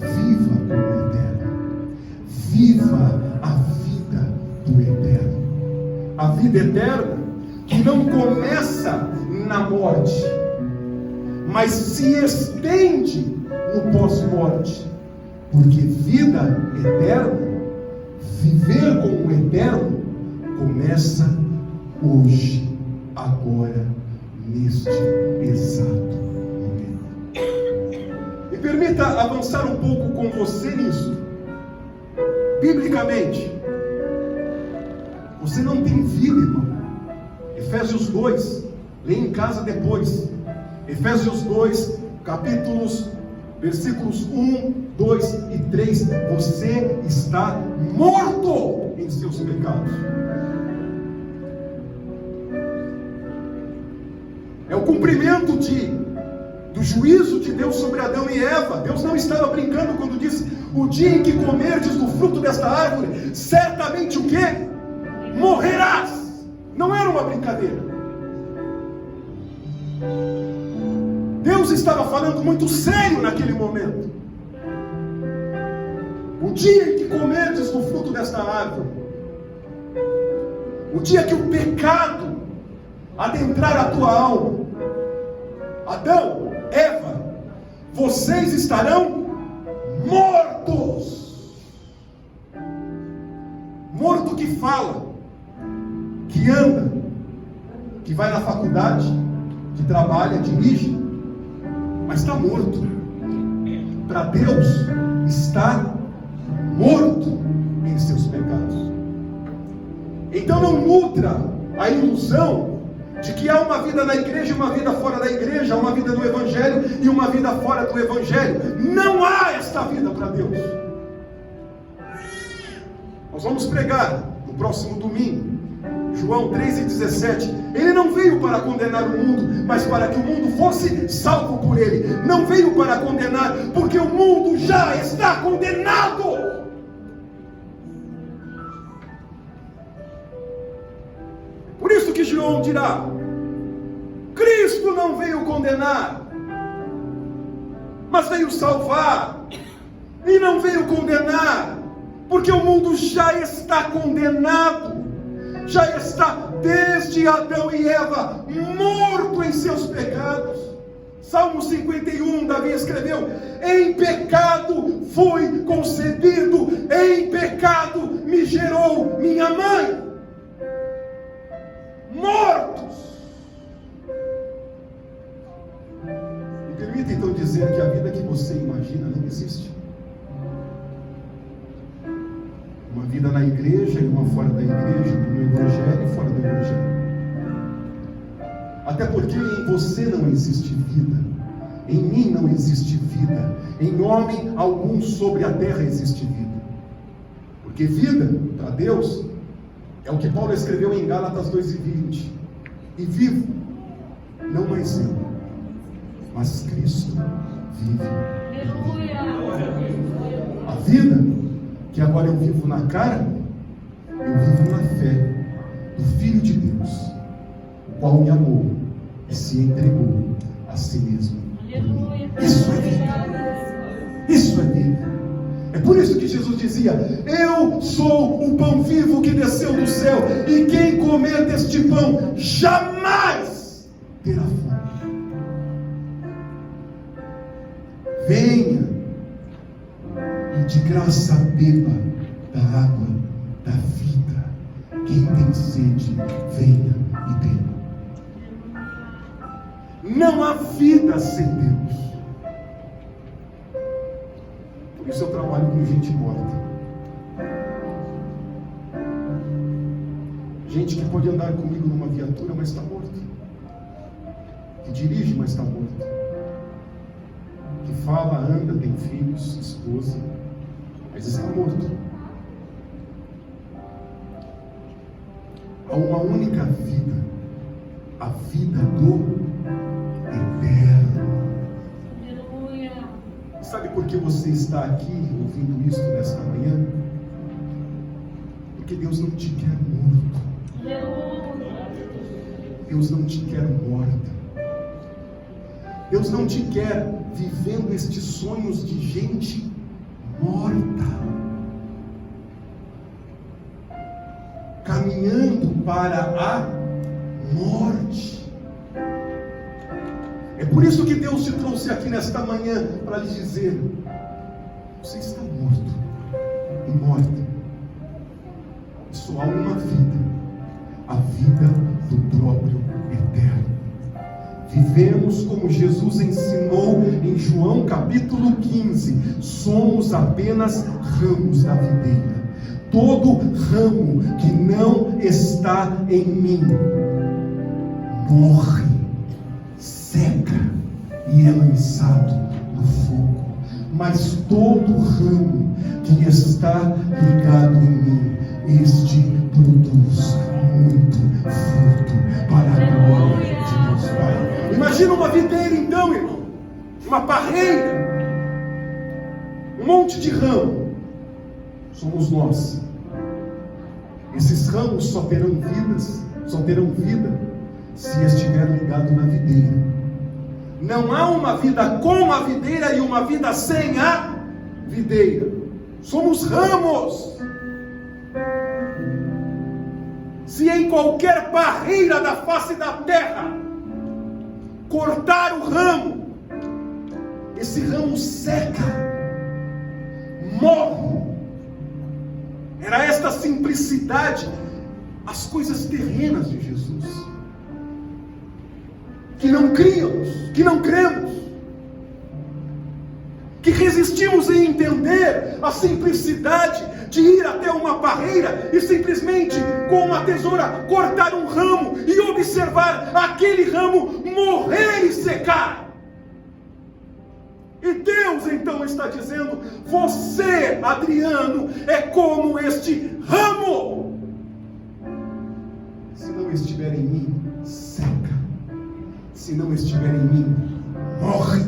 viva como eterno, viva a vida do eterno, a vida eterna que não começa na morte, mas se estende no pós-morte, porque vida eterna, viver como eterno, começa hoje, agora, neste exato momento. Me permita avançar um pouco com você nisso. Biblicamente, você não tem vida, irmão. Efésios 2, lê em casa depois. Efésios 2, versículos 1, 2 e 3. Você está morto em seus pecados. É o cumprimento do juízo de Deus sobre Adão e Eva. Deus não estava brincando quando disse: o dia em que comerdes do fruto desta árvore, certamente o quê? Morrerás. Não era uma brincadeira. Deus estava falando muito sério naquele momento. O dia em que comerdes do fruto desta árvore, o dia que o pecado adentrar a tua alma, Adão, Eva, vocês estarão mortos. Morto que fala, que anda, que vai na faculdade, que trabalha, dirige, mas está morto. Para Deus, está morto em seus pecados. Então não nutra a ilusão de que há uma vida na igreja e uma vida fora da igreja, uma vida no evangelho e uma vida fora do evangelho. Não há esta vida para Deus. Nós vamos pregar no próximo domingo, João 3,17. Ele não veio para condenar o mundo, mas para que o mundo fosse salvo por ele. Não veio para condenar, porque o mundo já está condenado. Por isso que João dirá: Cristo não veio condenar, mas veio salvar. E não veio condenar, porque o mundo já está condenado, já está desde Adão e Eva morto em seus pecados. Salmo 51, Davi escreveu: em pecado fui concebido, em pecado me gerou minha mãe. Mortos. Me permita então dizer que a vida que você imagina não existe. Uma vida na igreja e uma fora da igreja, no evangelho e fora do evangelho. Até porque em você não existe vida, em mim não existe vida, em homem algum sobre a terra existe vida. Porque vida, para Deus, é o que Paulo escreveu em Gálatas 2:20. E vivo, não mais eu, mas Cristo vive em mim. A vida que agora eu vivo na carne, eu vivo na fé do Filho de Deus, o qual me amou e se entregou a si mesmo por mim. Isso é vida. Isso é vida. É por isso que Jesus dizia: eu sou o pão vivo que desceu do céu, e quem comer deste pão jamais terá fome. Venha e de graça beba da água da vida. Quem tem sede, venha e beba. Não há vida sem Deus. Por isso eu trabalho com gente morta. Gente que pode andar comigo numa viatura, mas está morta. Que dirige, mas está morta. Que fala, anda, tem filhos, esposa, mas está morto. Há uma única vida, a vida do eterno. Sabe por que você está aqui ouvindo isso nesta manhã? Porque Deus não te quer morto. Deus não te quer morta. Deus não te quer vivendo estes sonhos de gente morta, caminhando para a morte. É por isso que Deus te trouxe aqui nesta manhã, para lhe dizer: você está morto e morta, e só há uma vida, a vida do próprio eterno. Vivemos como Jesus ensinou em João capítulo 15, somos apenas ramos da videira. Todo ramo que não está em mim morre, seca e é lançado no fogo. Mas todo ramo que está ligado em mim, este produz muito fruto para a glória de Deus Pai. Imagina uma videira então, irmão, uma parreira, um monte de ramo. Somos nós. Esses ramos só terão vida se estiver ligado na videira. Não há uma vida com a videira e uma vida sem a videira. Somos ramos. Se em qualquer barreira da face da terra cortar o ramo, esse ramo seca, morre. Era esta simplicidade, as coisas terrenas de Jesus, que não criamos, que não cremos, que resistimos em entender a simplicidade de ir até uma barreira e simplesmente com uma tesoura cortar um ramo e observar aquele ramo morrer e secar. E Deus então está dizendo: você, Adriano, é como este ramo. Se não estiver em mim, seca. Se não estiver em mim, morre.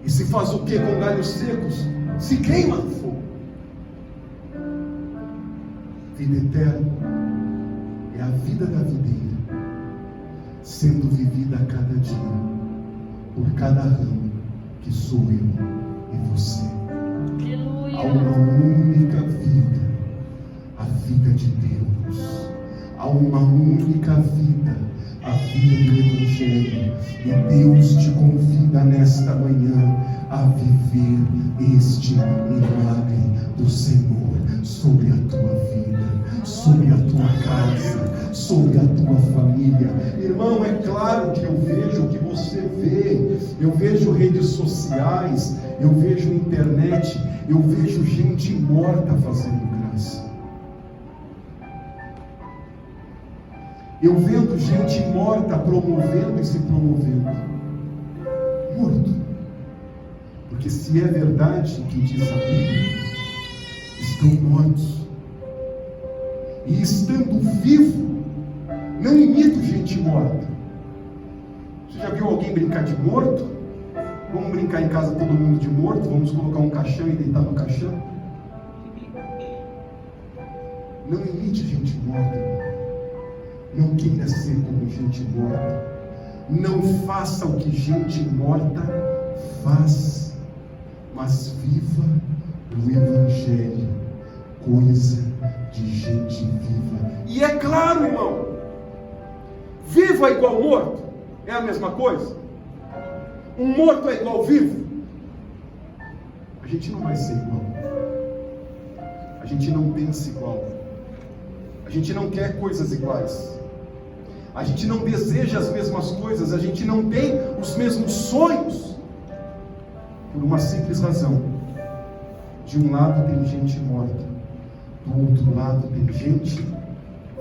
E se faz o que com galhos secos? Se queima no fogo. Vida eterna é a vida da videira, sendo vivida a cada dia, por cada ramo que sou eu e você. Aleluia. Há uma única vida, a vida de Deus. Há uma única vida, a vida do Evangelho. E Deus te convida nesta manhã a viver este milagre do Senhor sobre a tua vida, sobre a tua casa, sobre a tua família. Irmão, é claro que eu vejo o que você vê, eu vejo redes sociais, eu vejo internet, eu vejo gente morta fazendo graça. Eu vendo gente morta promovendo e se promovendo. Morto. Porque se é verdade que diz a Bíblia, estão mortos. E estando vivo, não imito gente morta. Você já viu alguém brincar de morto? Vamos brincar em casa todo mundo de morto? Vamos colocar um caixão e deitar no caixão? Não imite gente morta, irmão. Não queira ser como gente morta. Não faça o que gente morta faz, mas viva o Evangelho, coisa de gente viva. E é claro, irmão, vivo é igual morto? É a mesma coisa? Um morto é igual vivo? A gente não vai ser igual. A gente não pensa igual. A gente não quer coisas iguais. A gente não deseja as mesmas coisas. A gente não tem os mesmos sonhos. Por uma simples razão. De um lado tem gente morta, do outro lado tem gente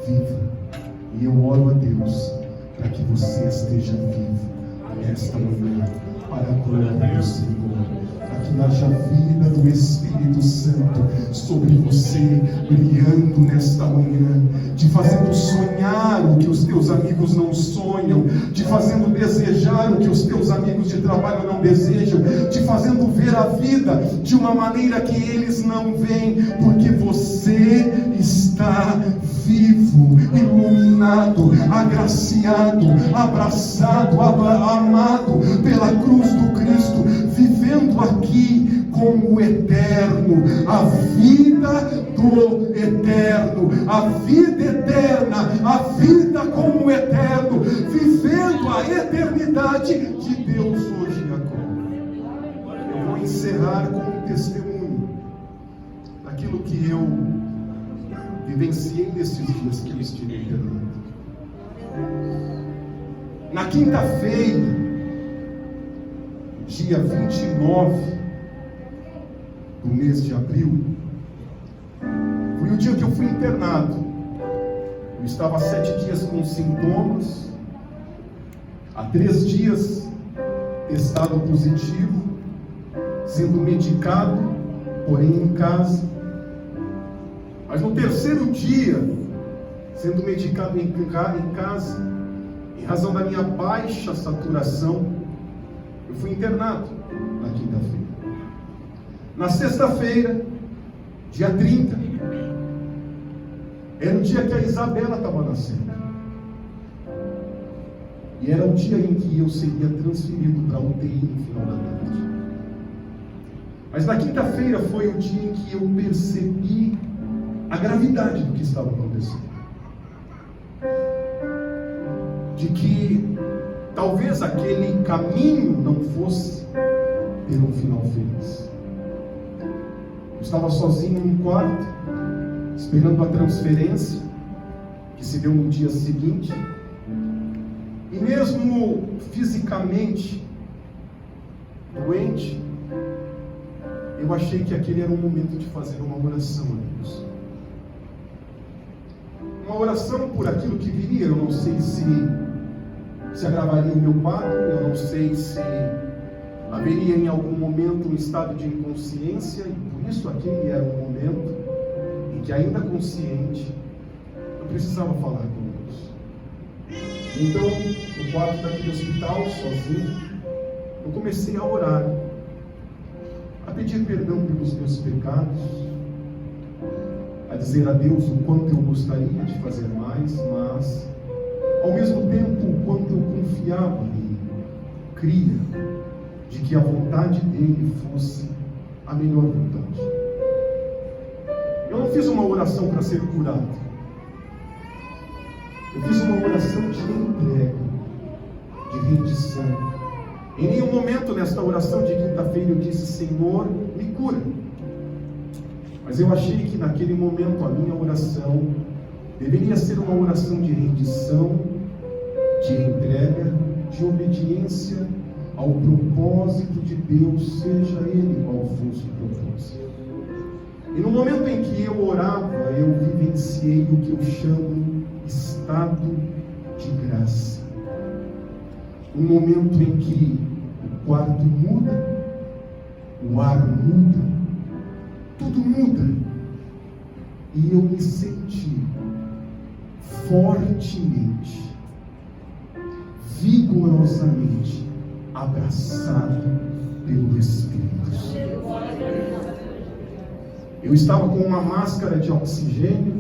viva. E eu oro a Deus para que você esteja vivo nesta manhã, para a glória do Senhor, para que haja vida do Espírito Santo sobre você, brilhando nesta manhã, te fazendo sonhar o que os teus amigos não sonham, te fazendo desejar o que os teus amigos de trabalho não desejam, te fazendo ver a vida de uma maneira que eles não veem, porque você está vivo, iluminado, agraciado, abraçado, amado pela cruz do Cristo, vivendo aqui como o eterno, a vida do eterno, a vida eterna, a vida como o eterno, vivendo a eternidade de Deus hoje e agora. Eu vou encerrar com um testemunho daquilo que eu vivenciei nesses dias que eu estive internado. Na quinta-feira, dia 29 do mês de abril, foi o dia que eu fui internado. Eu estava há 7 dias com sintomas, há 3 dias testado positivo, sendo medicado, porém em casa. Mas no 3º dia, sendo medicado em casa, em razão da minha baixa saturação, eu fui internado na quinta-feira. Na sexta-feira, dia 30, era o dia que a Isabela estava nascendo. E era o dia em que eu seria transferido para a UTI no final da tarde. Mas na quinta-feira foi o dia em que eu percebi a gravidade do que estava acontecendo. De que talvez aquele caminho não fosse ter um final feliz. Eu estava sozinho num quarto, esperando a transferência, que se deu no dia seguinte. E mesmo fisicamente doente, eu achei que aquele era o momento de fazer uma oração a Deus. Uma oração por aquilo que viria. Eu não sei se agravaria o meu quadro, eu não sei se haveria em algum momento um estado de inconsciência, e por isso aquele era um momento em que, ainda consciente, eu precisava falar com Deus. Então, no quarto daquele hospital, sozinho, eu comecei a orar, a pedir perdão pelos meus pecados, a dizer a Deus o quanto eu gostaria de fazer mais, mas ao mesmo tempo o quanto eu confiava e cria de que a vontade dele fosse a melhor vontade. Eu não fiz uma oração para ser curado. Eu fiz uma oração de entrega, de rendição. Em nenhum momento nesta oração de quinta-feira eu disse: Senhor, me cura. Mas eu achei que naquele momento a minha oração deveria ser uma oração de rendição, de entrega, de obediência ao propósito de Deus, seja ele qual fosse o propósito. E no momento em que eu orava, eu vivenciei o que eu chamo estado de graça. Um momento em que o quarto muda, o ar muda, tudo muda. E eu me senti fortemente, vigorosamente abraçado pelo Espírito. Eu estava com uma máscara de oxigênio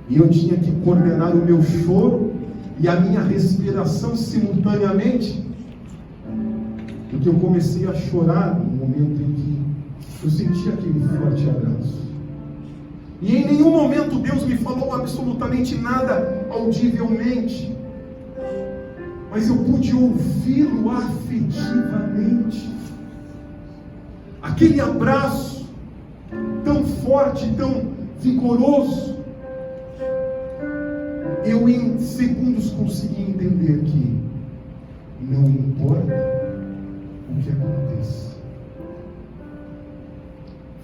e eu tinha que coordenar o meu choro e a minha respiração simultaneamente, porque eu comecei a chorar no momento em que eu senti aquele forte abraço. E em nenhum momento Deus me falou absolutamente nada audivelmente, mas eu pude ouvi-lo afetivamente. Aquele abraço tão forte, tão vigoroso, eu em segundos consegui entender que não importa o que aconteça,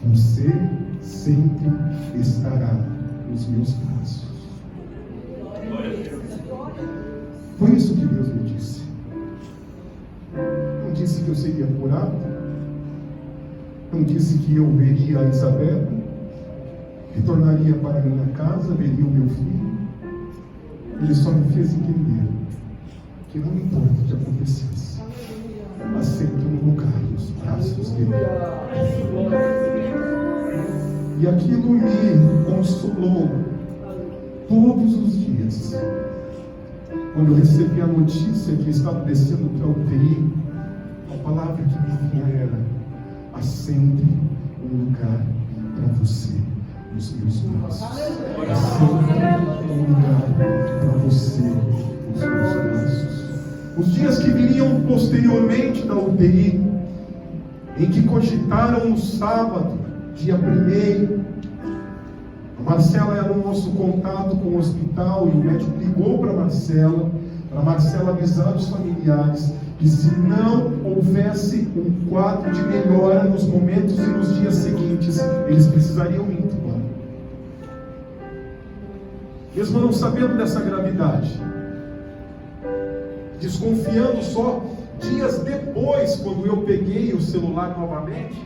você sempre estará nos meus braços. Foi isso que Deus me disse. Não disse que eu seria curado, não disse que eu veria a Isabela, retornaria para a minha casa, veria o meu filho. Ele só me fez entender que não importa o que acontecesse, há sempre um lugar nos braços dele. E aquilo me consolou todos os dias. Quando eu recebi a notícia que eu estava descendo para a UTI, a palavra que me vinha era: há sempre um lugar para você nos meus braços. Há sempre um lugar para você nos meus braços. Os dias que viriam posteriormente da UTI, em que cogitaram no sábado, dia 1º, a Marcela era o nosso contato com o hospital, e o médico ligou para a Marcela avisar os familiares que se não houvesse um quadro de melhora nos momentos e nos dias seguintes, eles precisariam ir entubar. Mesmo não sabendo dessa gravidade, desconfiando só dias depois, quando eu peguei o celular novamente,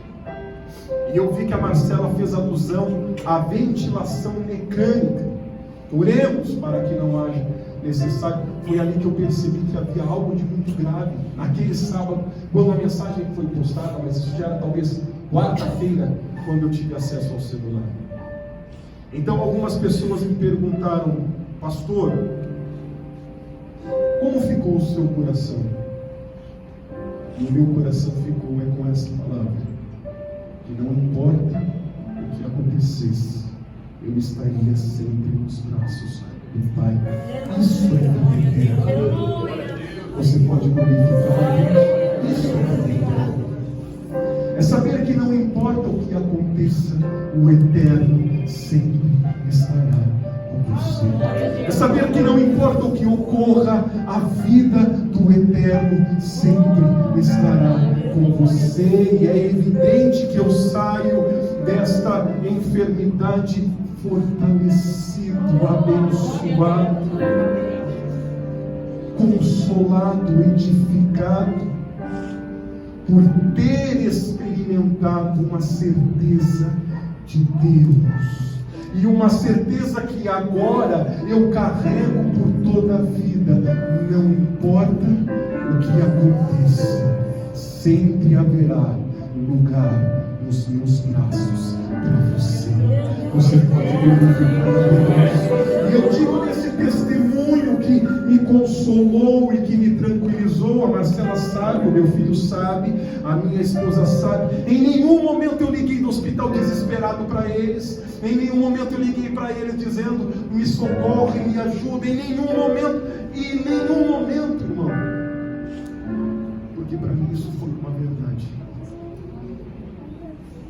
e eu vi que a Marcela fez alusão à ventilação mecânica. Oremos para que não haja necessário. Foi ali que eu percebi que havia algo de muito grave. Naquele sábado, quando a mensagem foi postada, mas isso já era talvez quarta-feira, quando eu tive acesso ao celular. Então algumas pessoas me perguntaram: pastor, como ficou o seu coração? E o meu coração ficou com essa palavra: que não importa o que acontecesse, eu estaria sempre nos braços do Pai. Isso é vida eterna. Você pode glorificar. Isso é vida eterna. É saber que não importa o que aconteça, o eterno sempre estará com você. É saber que não importa o que ocorra, a vida do eterno sempre estará com você. E é evidente que eu saio desta enfermidade fortalecido, abençoado, consolado, edificado, por ter experimentado uma certeza de Deus. E uma certeza que agora eu carrego por toda a vida. Não importa o que aconteça, sempre haverá lugar nos meus braços para você. Você pode glorificar a Deus. E eu digo desse testemunho que me consolou e que me tranquilizou. A Marcela sabe, o meu filho sabe, a minha esposa sabe. Em nenhum momento eu liguei do hospital desesperado para eles. Em nenhum momento eu liguei para eles dizendo: me socorre, me ajuda. Em nenhum momento, irmão. Porque para mim isso foi uma verdade.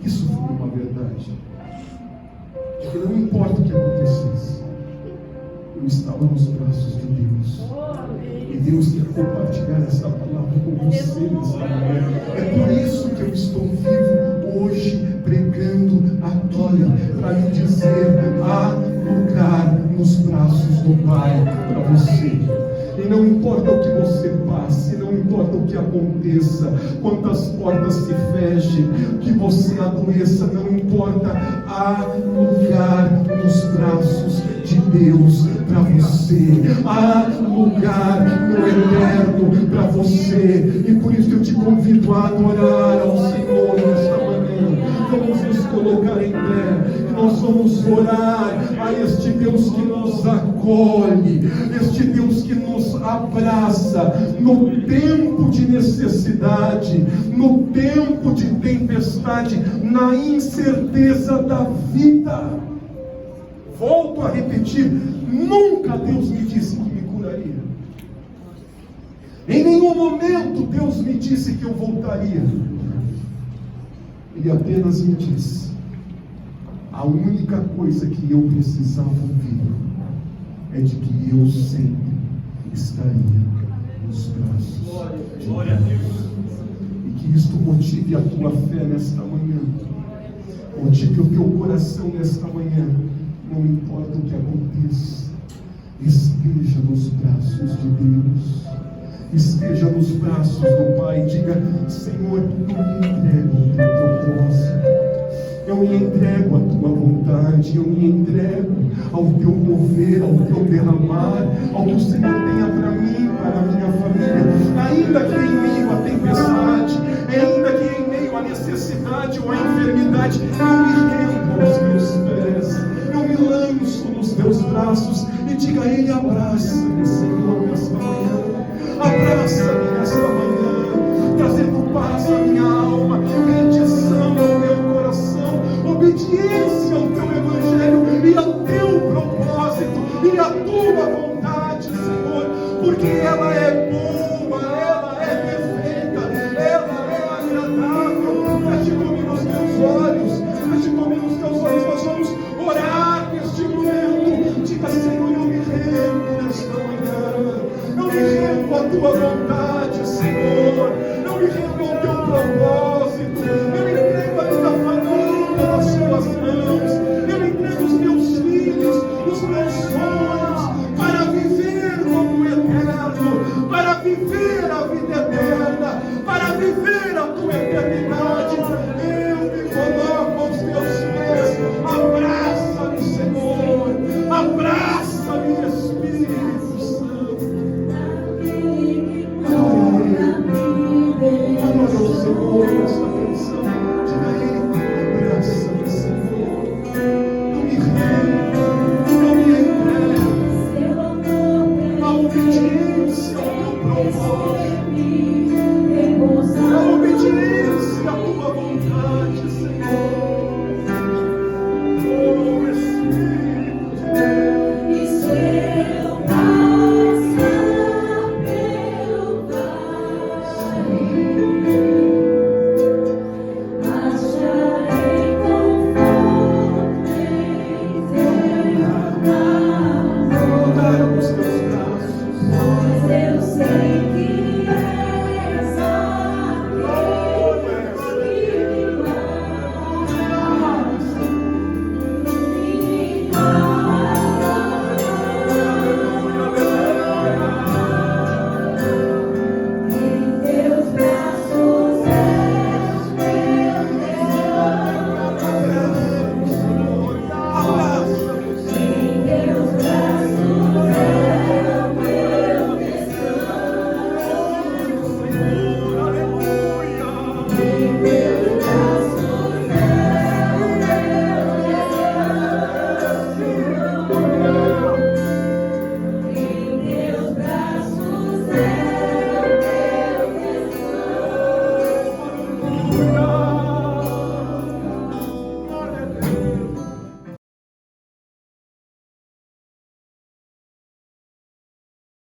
Isso foi uma verdade. De que não importa o que acontecesse, eu eu estava nos braços de Deus. E Deus quer compartilhar essa palavra com você nessa manhã. É por isso que eu estou vivo hoje, pregando aqui, para lhe dizer: há lugar nos braços do Pai para você. E não importa o que você passe, não importa o que aconteça, quantas portas se fechem, que você adoeça, não importa, há lugar nos braços de Deus para você, há lugar no eterno para você. E por isso eu te convido a adorar ao Senhor nesta manhã. Vamos nos colocar em pé, nós vamos orar a este Deus que nos acolhe, este Deus que nos abraça no tempo de necessidade, no tempo de tempestade, na incerteza da vida. Volto a repetir, nunca Deus me disse que me curaria. Em nenhum momento Deus me disse que eu voltaria. Ele apenas me disse: a única coisa que eu precisava ouvir é de que eu sempre estaria nos braços de Deus. E que isto motive a tua fé nesta manhã, motive o teu coração nesta manhã. Não importa o que aconteça, esteja nos braços de Deus, esteja nos braços do Pai. Diga: Senhor, eu me entrego ao teu propósito, eu me entrego à tua vontade, eu me entrego ao teu mover, ao teu derramar, ao que o Senhor tenha para mim, para a minha família. Ainda que em meio à tempestade, ainda que em meio à necessidade ou à enfermidade, eu me rendo aos teus pés, eu me lanço nos teus braços e diga a Ele: abraça-me, Senhor, nesta manhã, abraça-me nesta manhã, trazendo paz à minha alma, rendição ao meu coração, obediência ao teu evangelho e ao teu propósito e à tua vontade, Senhor, porque ela